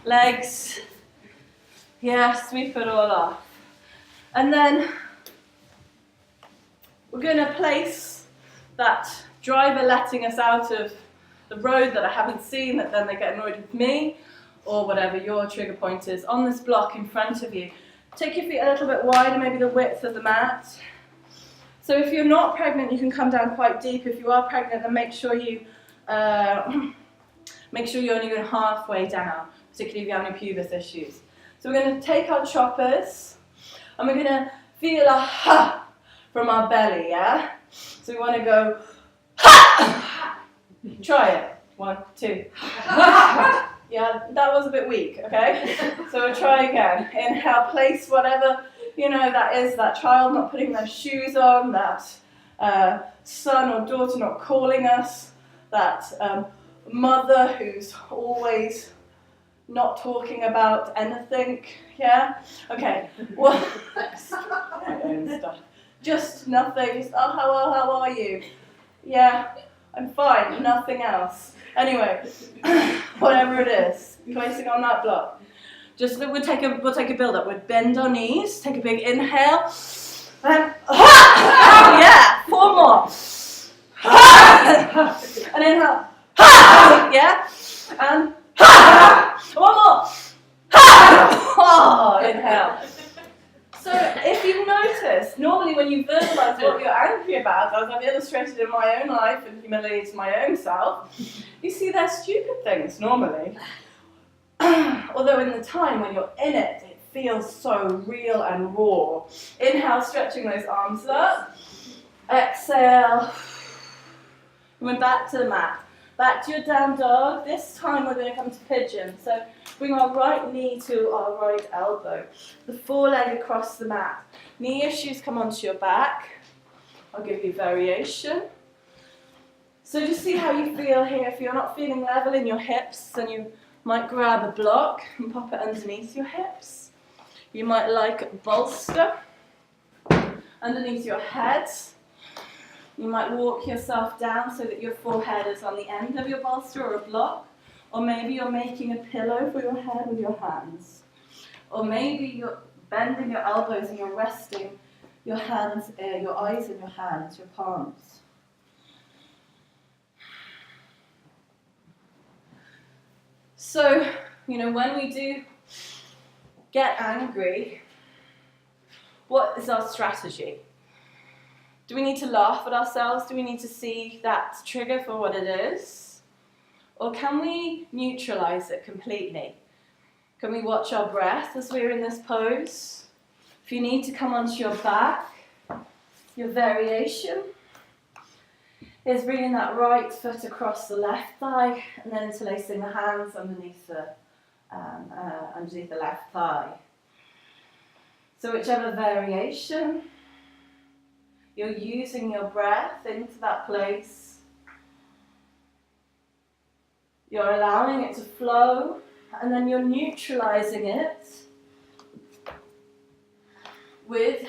Legs. Yeah, sweep it all off. And then we're going to place that driver letting us out of the road that I haven't seen, that then they get annoyed with me, or whatever your trigger point is, on this block in front of you. Take your feet a little bit wider, maybe the width of the mat. So if you're not pregnant, you can come down quite deep. If you are pregnant, then make sure you're only going halfway down, particularly if you have any pubis issues. So we're going to take our choppers, and we're going to feel a ha from our belly, yeah? So we want to go ha! Try it. 1, 2. Yeah, that was a bit weak, okay? So we'll try again. Inhale, place whatever, that is, that child not putting their shoes on, that son or daughter not calling us, that mother who's always not talking about anything, yeah? Okay, well, just nothing, just, oh, how are you? Yeah, I'm fine, nothing else. Anyway, whatever it is, placing on that block. Just we'll take a build up. We'll bend our knees, take a big inhale, and yeah, 4 more. And inhale, yeah, and 1 more. Oh, inhale. So if you notice, normally when you verbalize what you're angry about, as I've illustrated in my own life and humiliated my own self, you see they're stupid things normally. Although in the time when you're in it, it feels so real and raw. Inhale, stretching those arms up. Exhale. We're back to the mat. Back to your down dog. This time we're going to come to pigeon. So bring our right knee to our right elbow. The foreleg across the mat. Knee issues come onto your back. I'll give you variation. So just see how you feel here. If you're not feeling level in your hips, then you might grab a block and pop it underneath your hips. You might like a bolster underneath your head. You might walk yourself down so that your forehead is on the end of your bolster or a block. Or maybe you're making a pillow for your head with your hands. Or maybe you're bending your elbows and you're resting your hands, your eyes in your hands, your palms. So, when we do get angry, what is our strategy? Do we need to laugh at ourselves? Do we need to see that trigger for what it is? Or can we neutralize it completely? Can we watch our breath as we're in this pose? If you need to come onto your back, your variation is bringing that right foot across the left thigh and then interlacing the hands underneath the left thigh. So whichever variation, you're using your breath into that place. You're allowing it to flow, and then you're neutralizing it with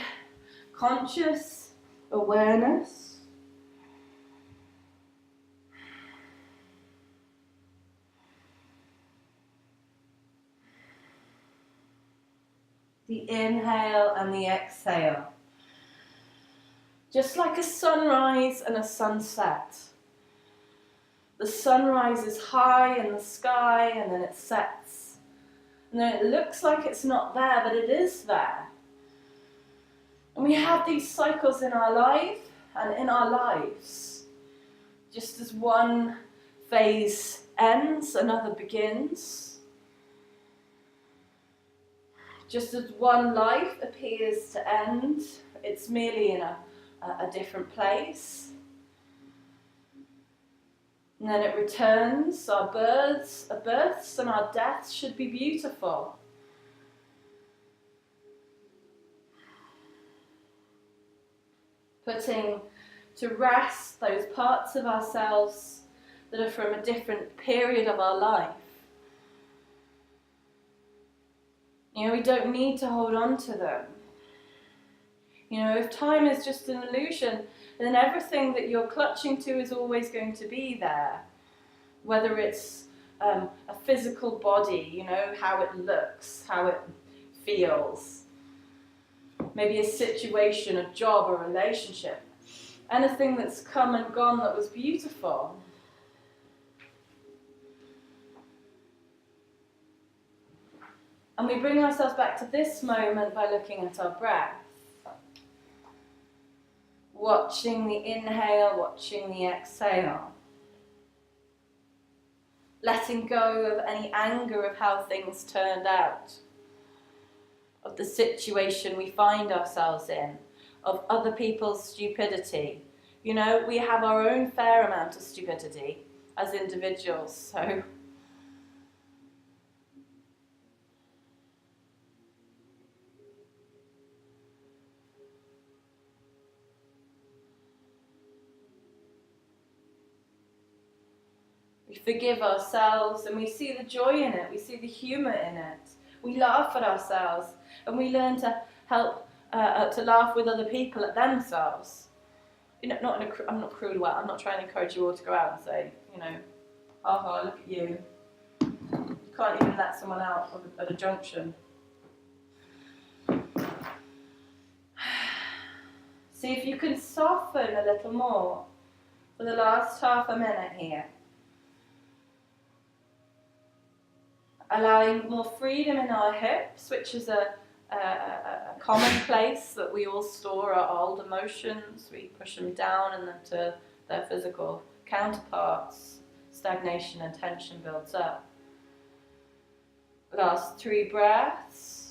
conscious awareness. The inhale and the exhale. Just like a sunrise and a sunset. The sunrise is high in the sky and then it sets And then it looks like it's not there, but it is there. And we have these cycles in our life and in our lives. Just as one phase ends, another begins. Just as one life appears to end, it's merely in a different place. And then it returns. Our births and our deaths should be beautiful. Putting to rest those parts of ourselves that are from a different period of our life. You know, we don't need to hold on to them. You know, if time is just an illusion, then everything that you're clutching to is always going to be there. Whether it's a physical body, you know, how it looks, how it feels. Maybe a situation, a job, a relationship. Anything that's come and gone that was beautiful. And we bring ourselves back to this moment by looking at our breath. Watching the inhale, watching the exhale. Letting go of any anger of how things turned out. Of the situation we find ourselves in. Of other people's stupidity. You know, we have our own fair amount of stupidity as individuals, so we forgive ourselves and we see the joy in it, we see the humour in it. We laugh at ourselves and we learn to help to laugh with other people at themselves. You know, I'm not cruel. I'm not trying to encourage you all to go out and say, you know, haha, look at you. You can't even let someone out at a junction. See if you can soften a little more for the last half a minute here. Allowing more freedom in our hips, which is a common place that we all store our old emotions. We push them down and then to their physical counterparts. Stagnation and tension builds up. Last 3 breaths.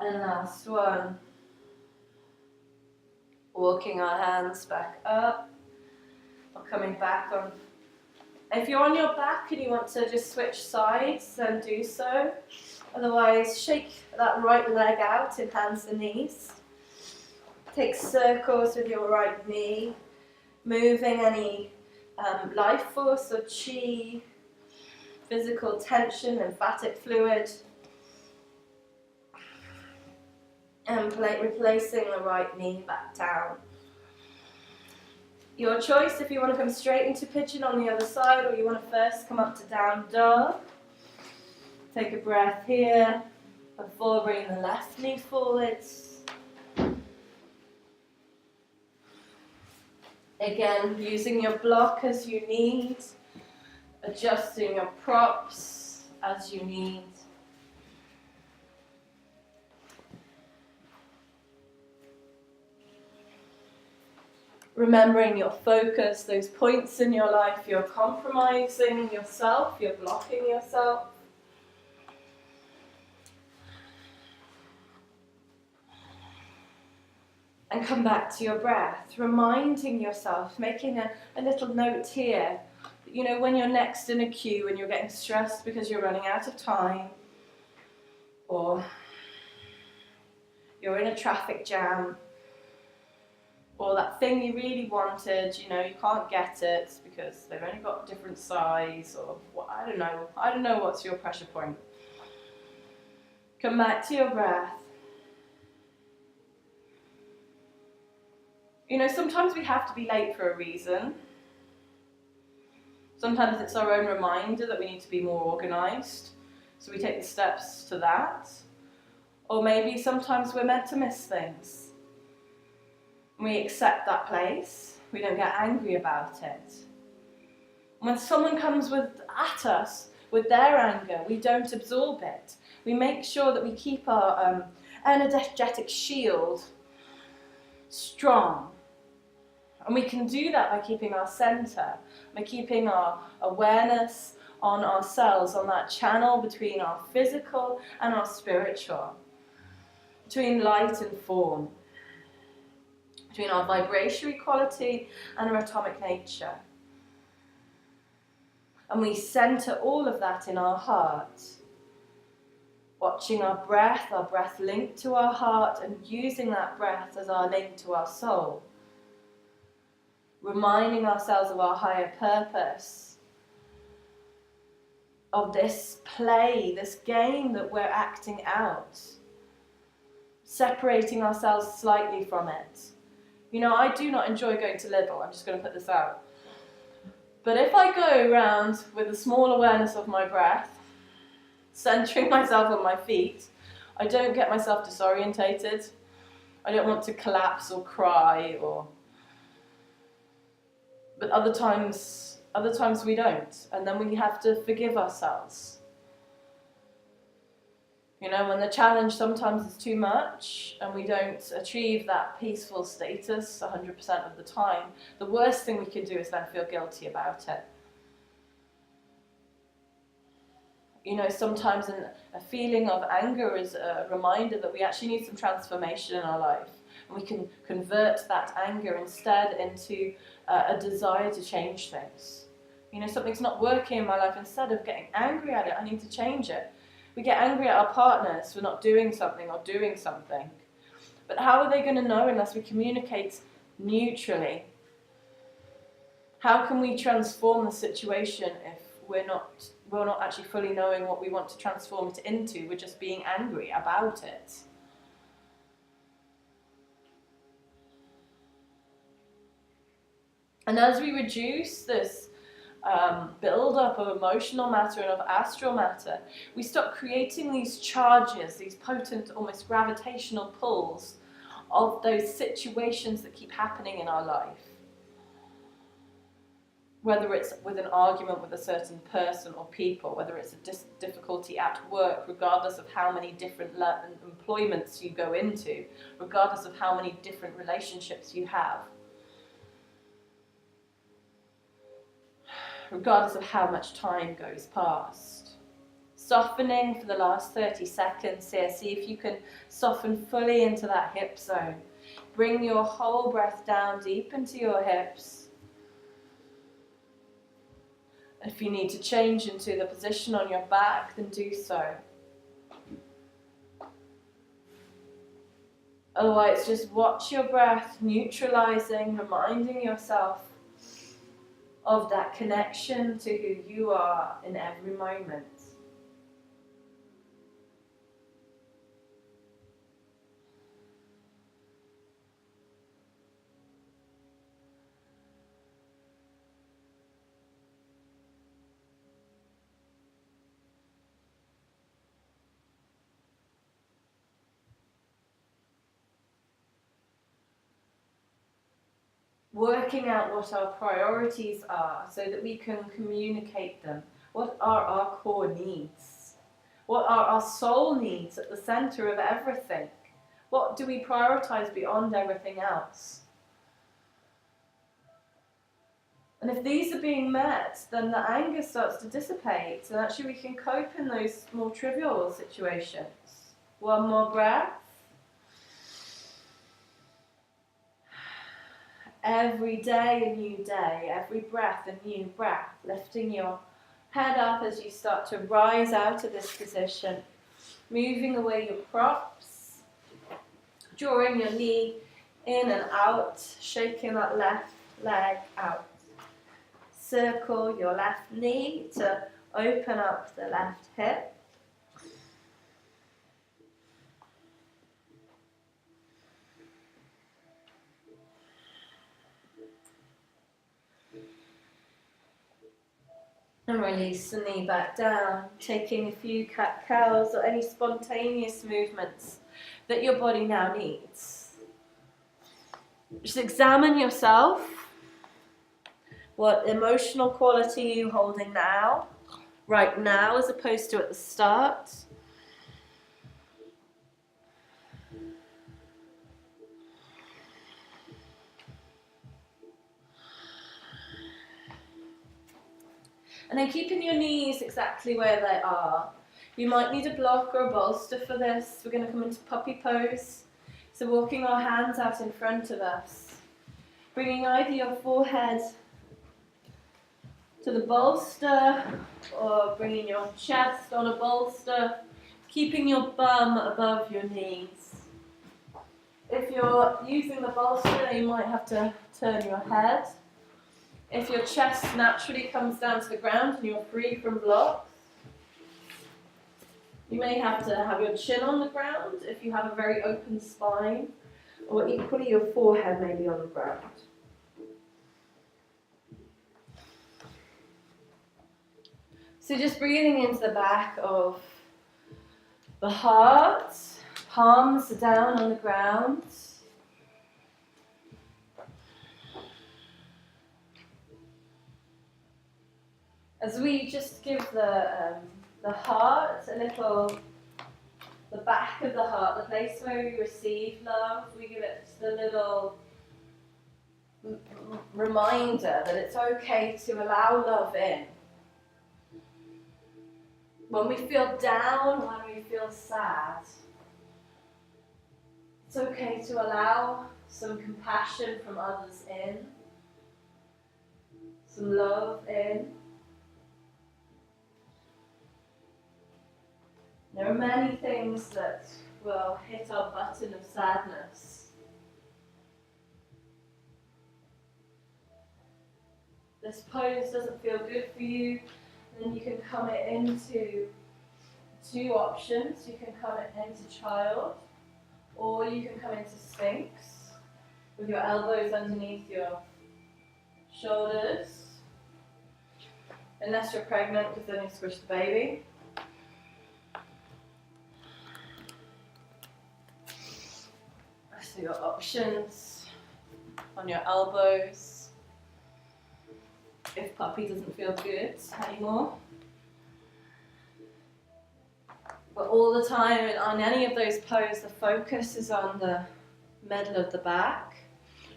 And last one. Walking our hands back up, or coming back on. If you're on your back and you want to just switch sides, then do so. Otherwise, shake that right leg out in hands and knees. Take circles with your right knee, moving any life force or chi, physical tension, lymphatic fluid. And replacing the right knee back down. Your choice if you want to come straight into pigeon on the other side or you want to first come up to down dog. Take a breath here before bringing the left knee forwards. Again, using your block as you need, adjusting your props as you need. Remembering your focus, those points in your life you're compromising yourself, you're blocking yourself. And come back to your breath, reminding yourself, making a little note here. You know, when you're next in a queue and you're getting stressed because you're running out of time, or you're in a traffic jam, or that thing you really wanted, you know, you can't get it because they've only got a different size, or I don't know what's your pressure point. Come back to your breath. You know, sometimes we have to be late for a reason. Sometimes it's our own reminder that we need to be more organised, so we take the steps to that. Or maybe sometimes we're meant to miss things. We accept that place, we don't get angry about it. When someone comes at us with their anger, we don't absorb it. We make sure that we keep our energetic shield strong. And we can do that by keeping our centre, by keeping our awareness on ourselves, on that channel between our physical and our spiritual, between light and form, between our vibratory quality and our atomic nature. And we centre all of that in our heart, watching our breath linked to our heart, and using that breath as our link to our soul. Reminding ourselves of our higher purpose, of this play, this game that we're acting out. Separating ourselves slightly from it. You know, I do not enjoy going to Lidl, I'm just going to put this out. But if I go around with a small awareness of my breath, centering myself on my feet, I don't get myself disorientated. I don't want to collapse or cry, but other times we don't, and then we have to forgive ourselves. You know, when the challenge sometimes is too much and we don't achieve that peaceful status 100% of the time, the worst thing we can do is then feel guilty about it. You know, sometimes a feeling of anger is a reminder that we actually need some transformation in our life. And we can convert that anger instead into a desire to change things. You know, something's not working in my life. Instead of getting angry at it, I need to change it. We get angry at our partners for not doing something or doing something. But how are they going to know unless we communicate neutrally? How can we transform the situation if we're not actually fully knowing what we want to transform it into? We're just being angry about it. And as we reduce this build-up of emotional matter and of astral matter, we stop creating these charges, these potent, almost gravitational pulls of those situations that keep happening in our life. Whether it's with an argument with a certain person or people, whether it's a difficulty at work, regardless of how many different employments you go into, regardless of how many different relationships you have, regardless of how much time goes past. Softening for the last 30 seconds here. See if you can soften fully into that hip zone. Bring your whole breath down deep into your hips. If you need to change into the position on your back, then do so. Otherwise, just watch your breath, neutralizing, reminding yourself of that connection to who you are in every moment. Working out what our priorities are so that we can communicate them. What are our core needs? What are our soul needs at the center of everything? What do we prioritize beyond everything else? And if these are being met, then the anger starts to dissipate, and actually we can cope in those more trivial situations. One more breath. Every day a new day, every breath a new breath, lifting your head up as you start to rise out of this position, moving away your props, drawing your knee in and out, shaking that left leg out. Circle your left knee to open up the left hip. And release the knee back down, taking a few cat-cows or any spontaneous movements that your body now needs. Just examine yourself. What emotional quality are you holding now, right now, as opposed to at the start? And then keeping your knees exactly where they are. You might need a block or a bolster for this. We're going to come into puppy pose. So walking our hands out in front of us. Bringing either your forehead to the bolster or bringing your chest on a bolster. Keeping your bum above your knees. If you're using the bolster, you might have to turn your head. If your chest naturally comes down to the ground and you're free from blocks, you may have to have your chin on the ground if you have a very open spine, or equally your forehead may be on the ground. So just breathing into the back of the heart, palms down on the ground. As we just give the heart a little, the back of the heart, the place where we receive love, we give it just a little reminder that it's okay to allow love in. When we feel down, when we feel sad, it's okay to allow some compassion from others in, some love in. There are many things that will hit our button of sadness. This pose doesn't feel good for you, then you can come it into two options. You can come it into child, or you can come into sphinx with your elbows underneath your shoulders. Unless you're pregnant, because then you squish the baby. So your options on your elbows, if puppy doesn't feel good anymore. But all the time on any of those poses, the focus is on the middle of the back,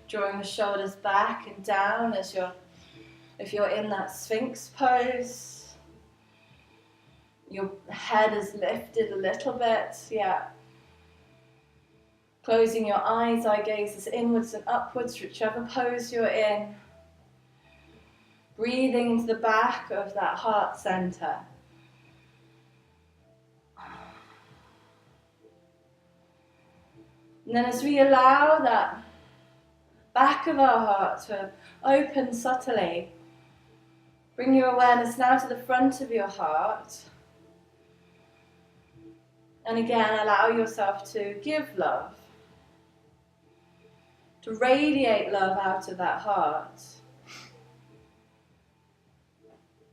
drawing the shoulders back and down as if you're in that sphinx pose. Your head is lifted a little bit, yeah. Closing your eyes, eye gazes inwards and upwards, whichever pose you're in. Breathing into the back of that heart center. And then as we allow that back of our heart to open subtly, bring your awareness now to the front of your heart. And again, allow yourself to give love. To radiate love out of that heart.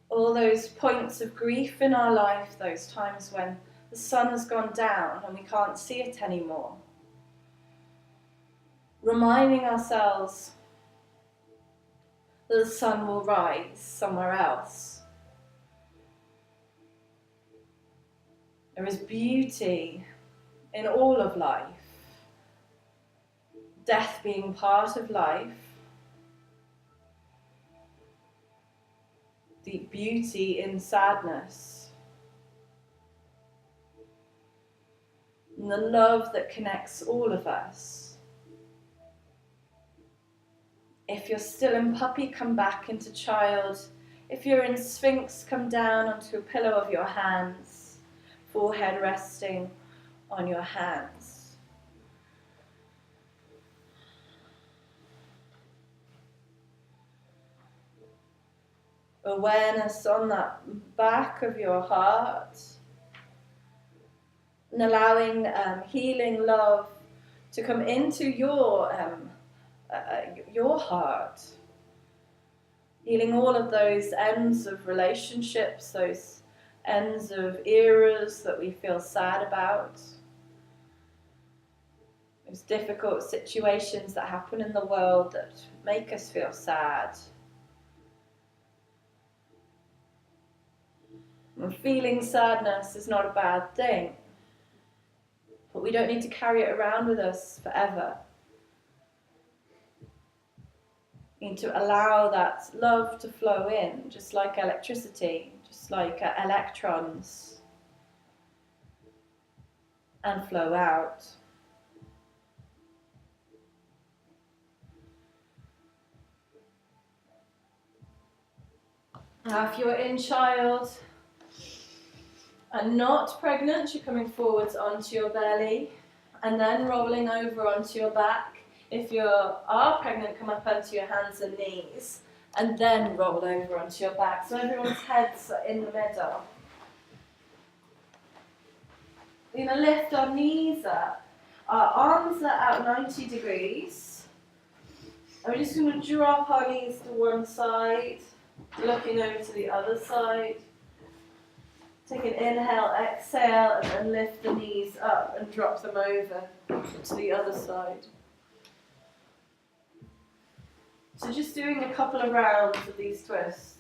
All those points of grief in our life, those times when the sun has gone down and we can't see it anymore. Reminding ourselves that the sun will rise somewhere else. There is beauty in all of life. Death being part of life, the beauty in sadness, and the love that connects all of us. If you're still in puppy, come back into child. If you're in sphinx, come down onto a pillow of your hands, forehead resting on your hands. Awareness on that back of your heart, and allowing healing love to come into your heart. Healing all of those ends of relationships, those ends of eras that we feel sad about. Those difficult situations that happen in the world that make us feel sad. And feeling sadness is not a bad thing, but we don't need to carry it around with us forever. We need to allow that love to flow in, just like electricity, just like electrons, and flow out. Now, if you're in child and not pregnant, you're coming forwards onto your belly and then rolling over onto your back. If you are pregnant, come up onto your hands and knees and then roll over onto your back. So everyone's heads are in the middle. We're going to lift our knees up. Our arms are out 90 degrees. And we're just going to drop our knees to one side, looking over to the other side. Take an inhale, exhale, and then lift the knees up and drop them over to the other side. So just doing a couple of rounds of these twists.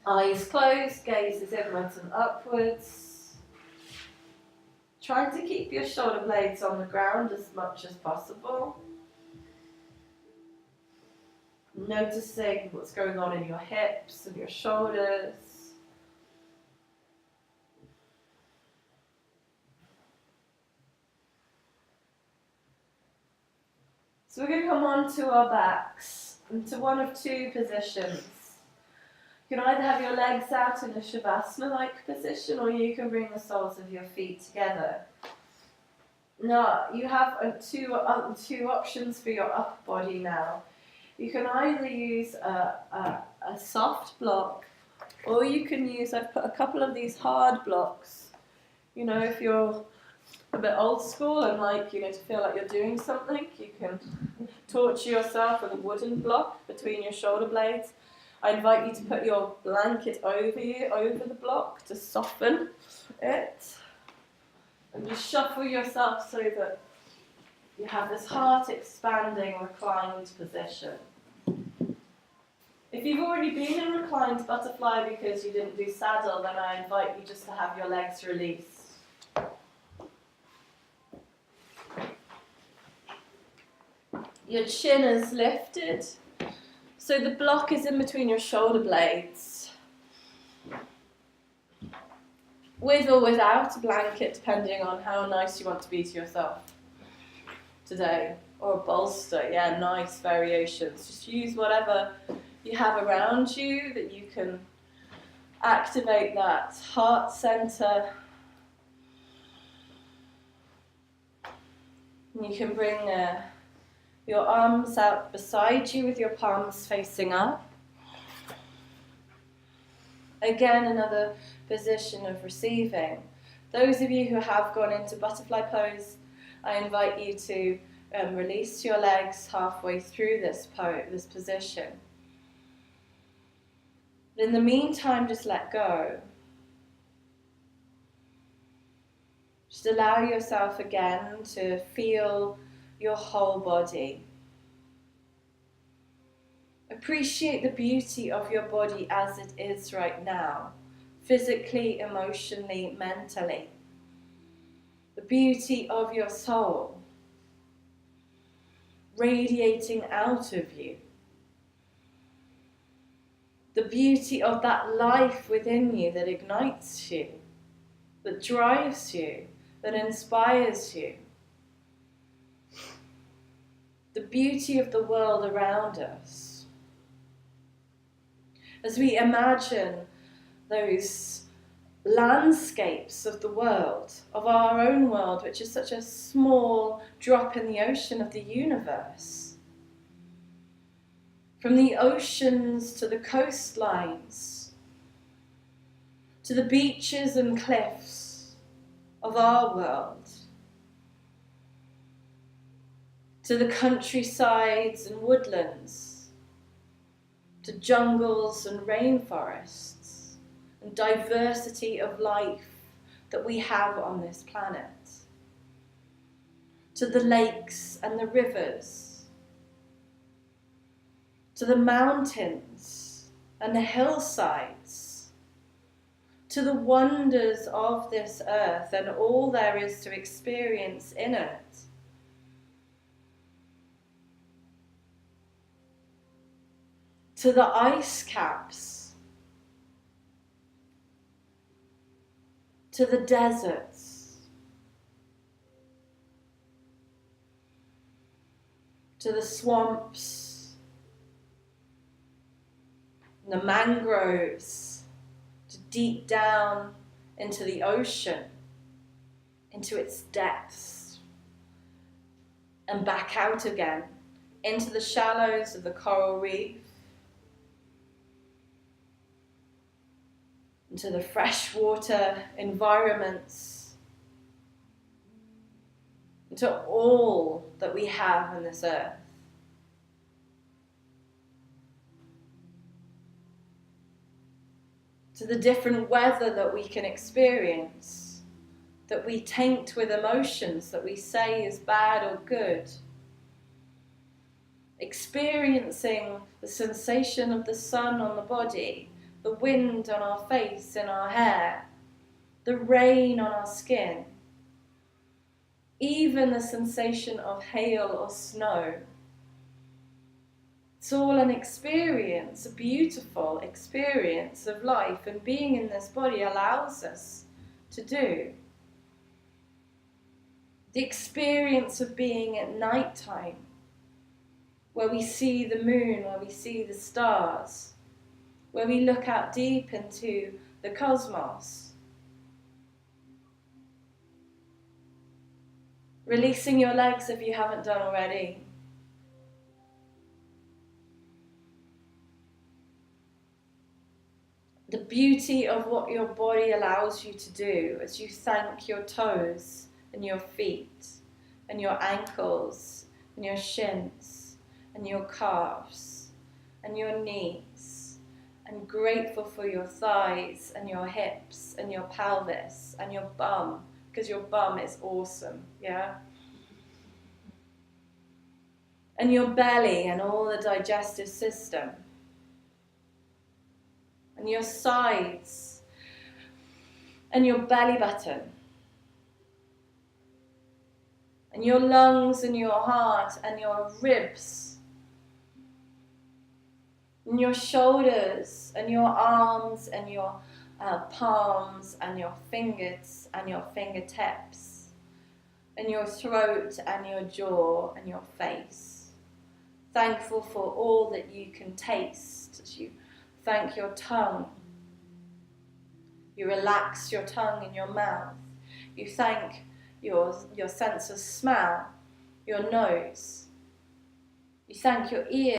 Eyes closed, gaze is inwards and upwards. Trying to keep your shoulder blades on the ground as much as possible. Noticing what's going on in your hips and your shoulders. So we're going to come onto our backs into one of two positions. You can either have your legs out in a Shavasana-like position, or you can bring the soles of your feet together. Now, you have two options for your upper body now. You can either use a soft block, or you can use, I've put a couple of these hard blocks. You know, if you're a bit old school and like, you know, to feel like you're doing something, you can torture yourself with a wooden block between your shoulder blades. I invite you to put your blanket over you, over the block, to soften it. And just shuffle yourself so that you have this heart expanding reclined position. If you've already been in reclined butterfly because you didn't do saddle, then I invite you just to have your legs released. Your chin is lifted, so the block is in between your shoulder blades. With or without a blanket, depending on how nice you want to be to yourself today. Or a bolster, yeah, nice variations. Just use whatever you have around you that you can activate that heart center. And you can bring your arms out beside you with your palms facing up. Again, another position of receiving. Those of you who have gone into butterfly pose, I invite you to release your legs halfway through this position. But in the meantime, just let go. Just allow yourself again to feel your whole body. Appreciate the beauty of your body as it is right now, physically, emotionally, mentally. The beauty of your soul radiating out of you. The beauty of that life within you that ignites you, that drives you, that inspires you. The beauty of the world around us. As we imagine those landscapes of the world, of our own world, which is such a small drop in the ocean of the universe. From the oceans to the coastlines, to the beaches and cliffs of our world, to the countrysides and woodlands, to jungles and rainforests, and diversity of life that we have on this planet, to the lakes and the rivers, to the mountains and the hillsides, to the wonders of this earth and all there is to experience in it. To the ice caps, to the deserts, to the swamps, and the mangroves, to deep down into the ocean, into its depths, and back out again into the shallows of the coral reef, into the freshwater environments, into all that we have on this earth. To the different weather that we can experience, that we taint with emotions that we say is bad or good. Experiencing the sensation of the sun on the body, the wind on our face, in our hair, the rain on our skin, even the sensation of hail or snow. It's all an experience, a beautiful experience of life, and being in this body allows us to do. The experience of being at night time, where we see the moon, where we see the stars, where we look out deep into the cosmos. Releasing your legs if you haven't done already. The beauty of what your body allows you to do as you thank your toes and your feet and your ankles and your shins and your calves and your knees, and grateful for your thighs and your hips and your pelvis and your bum, because your bum is awesome, yeah? And your belly and all the digestive system. And your sides and your belly button. And your lungs and your heart and your ribs. And your shoulders and your arms and your palms and your fingers and your fingertips. And your throat and your jaw and your face. Thankful for all that you can taste as you thank your tongue. You relax your tongue in your mouth. You thank your sense of smell, your nose. You thank your ears.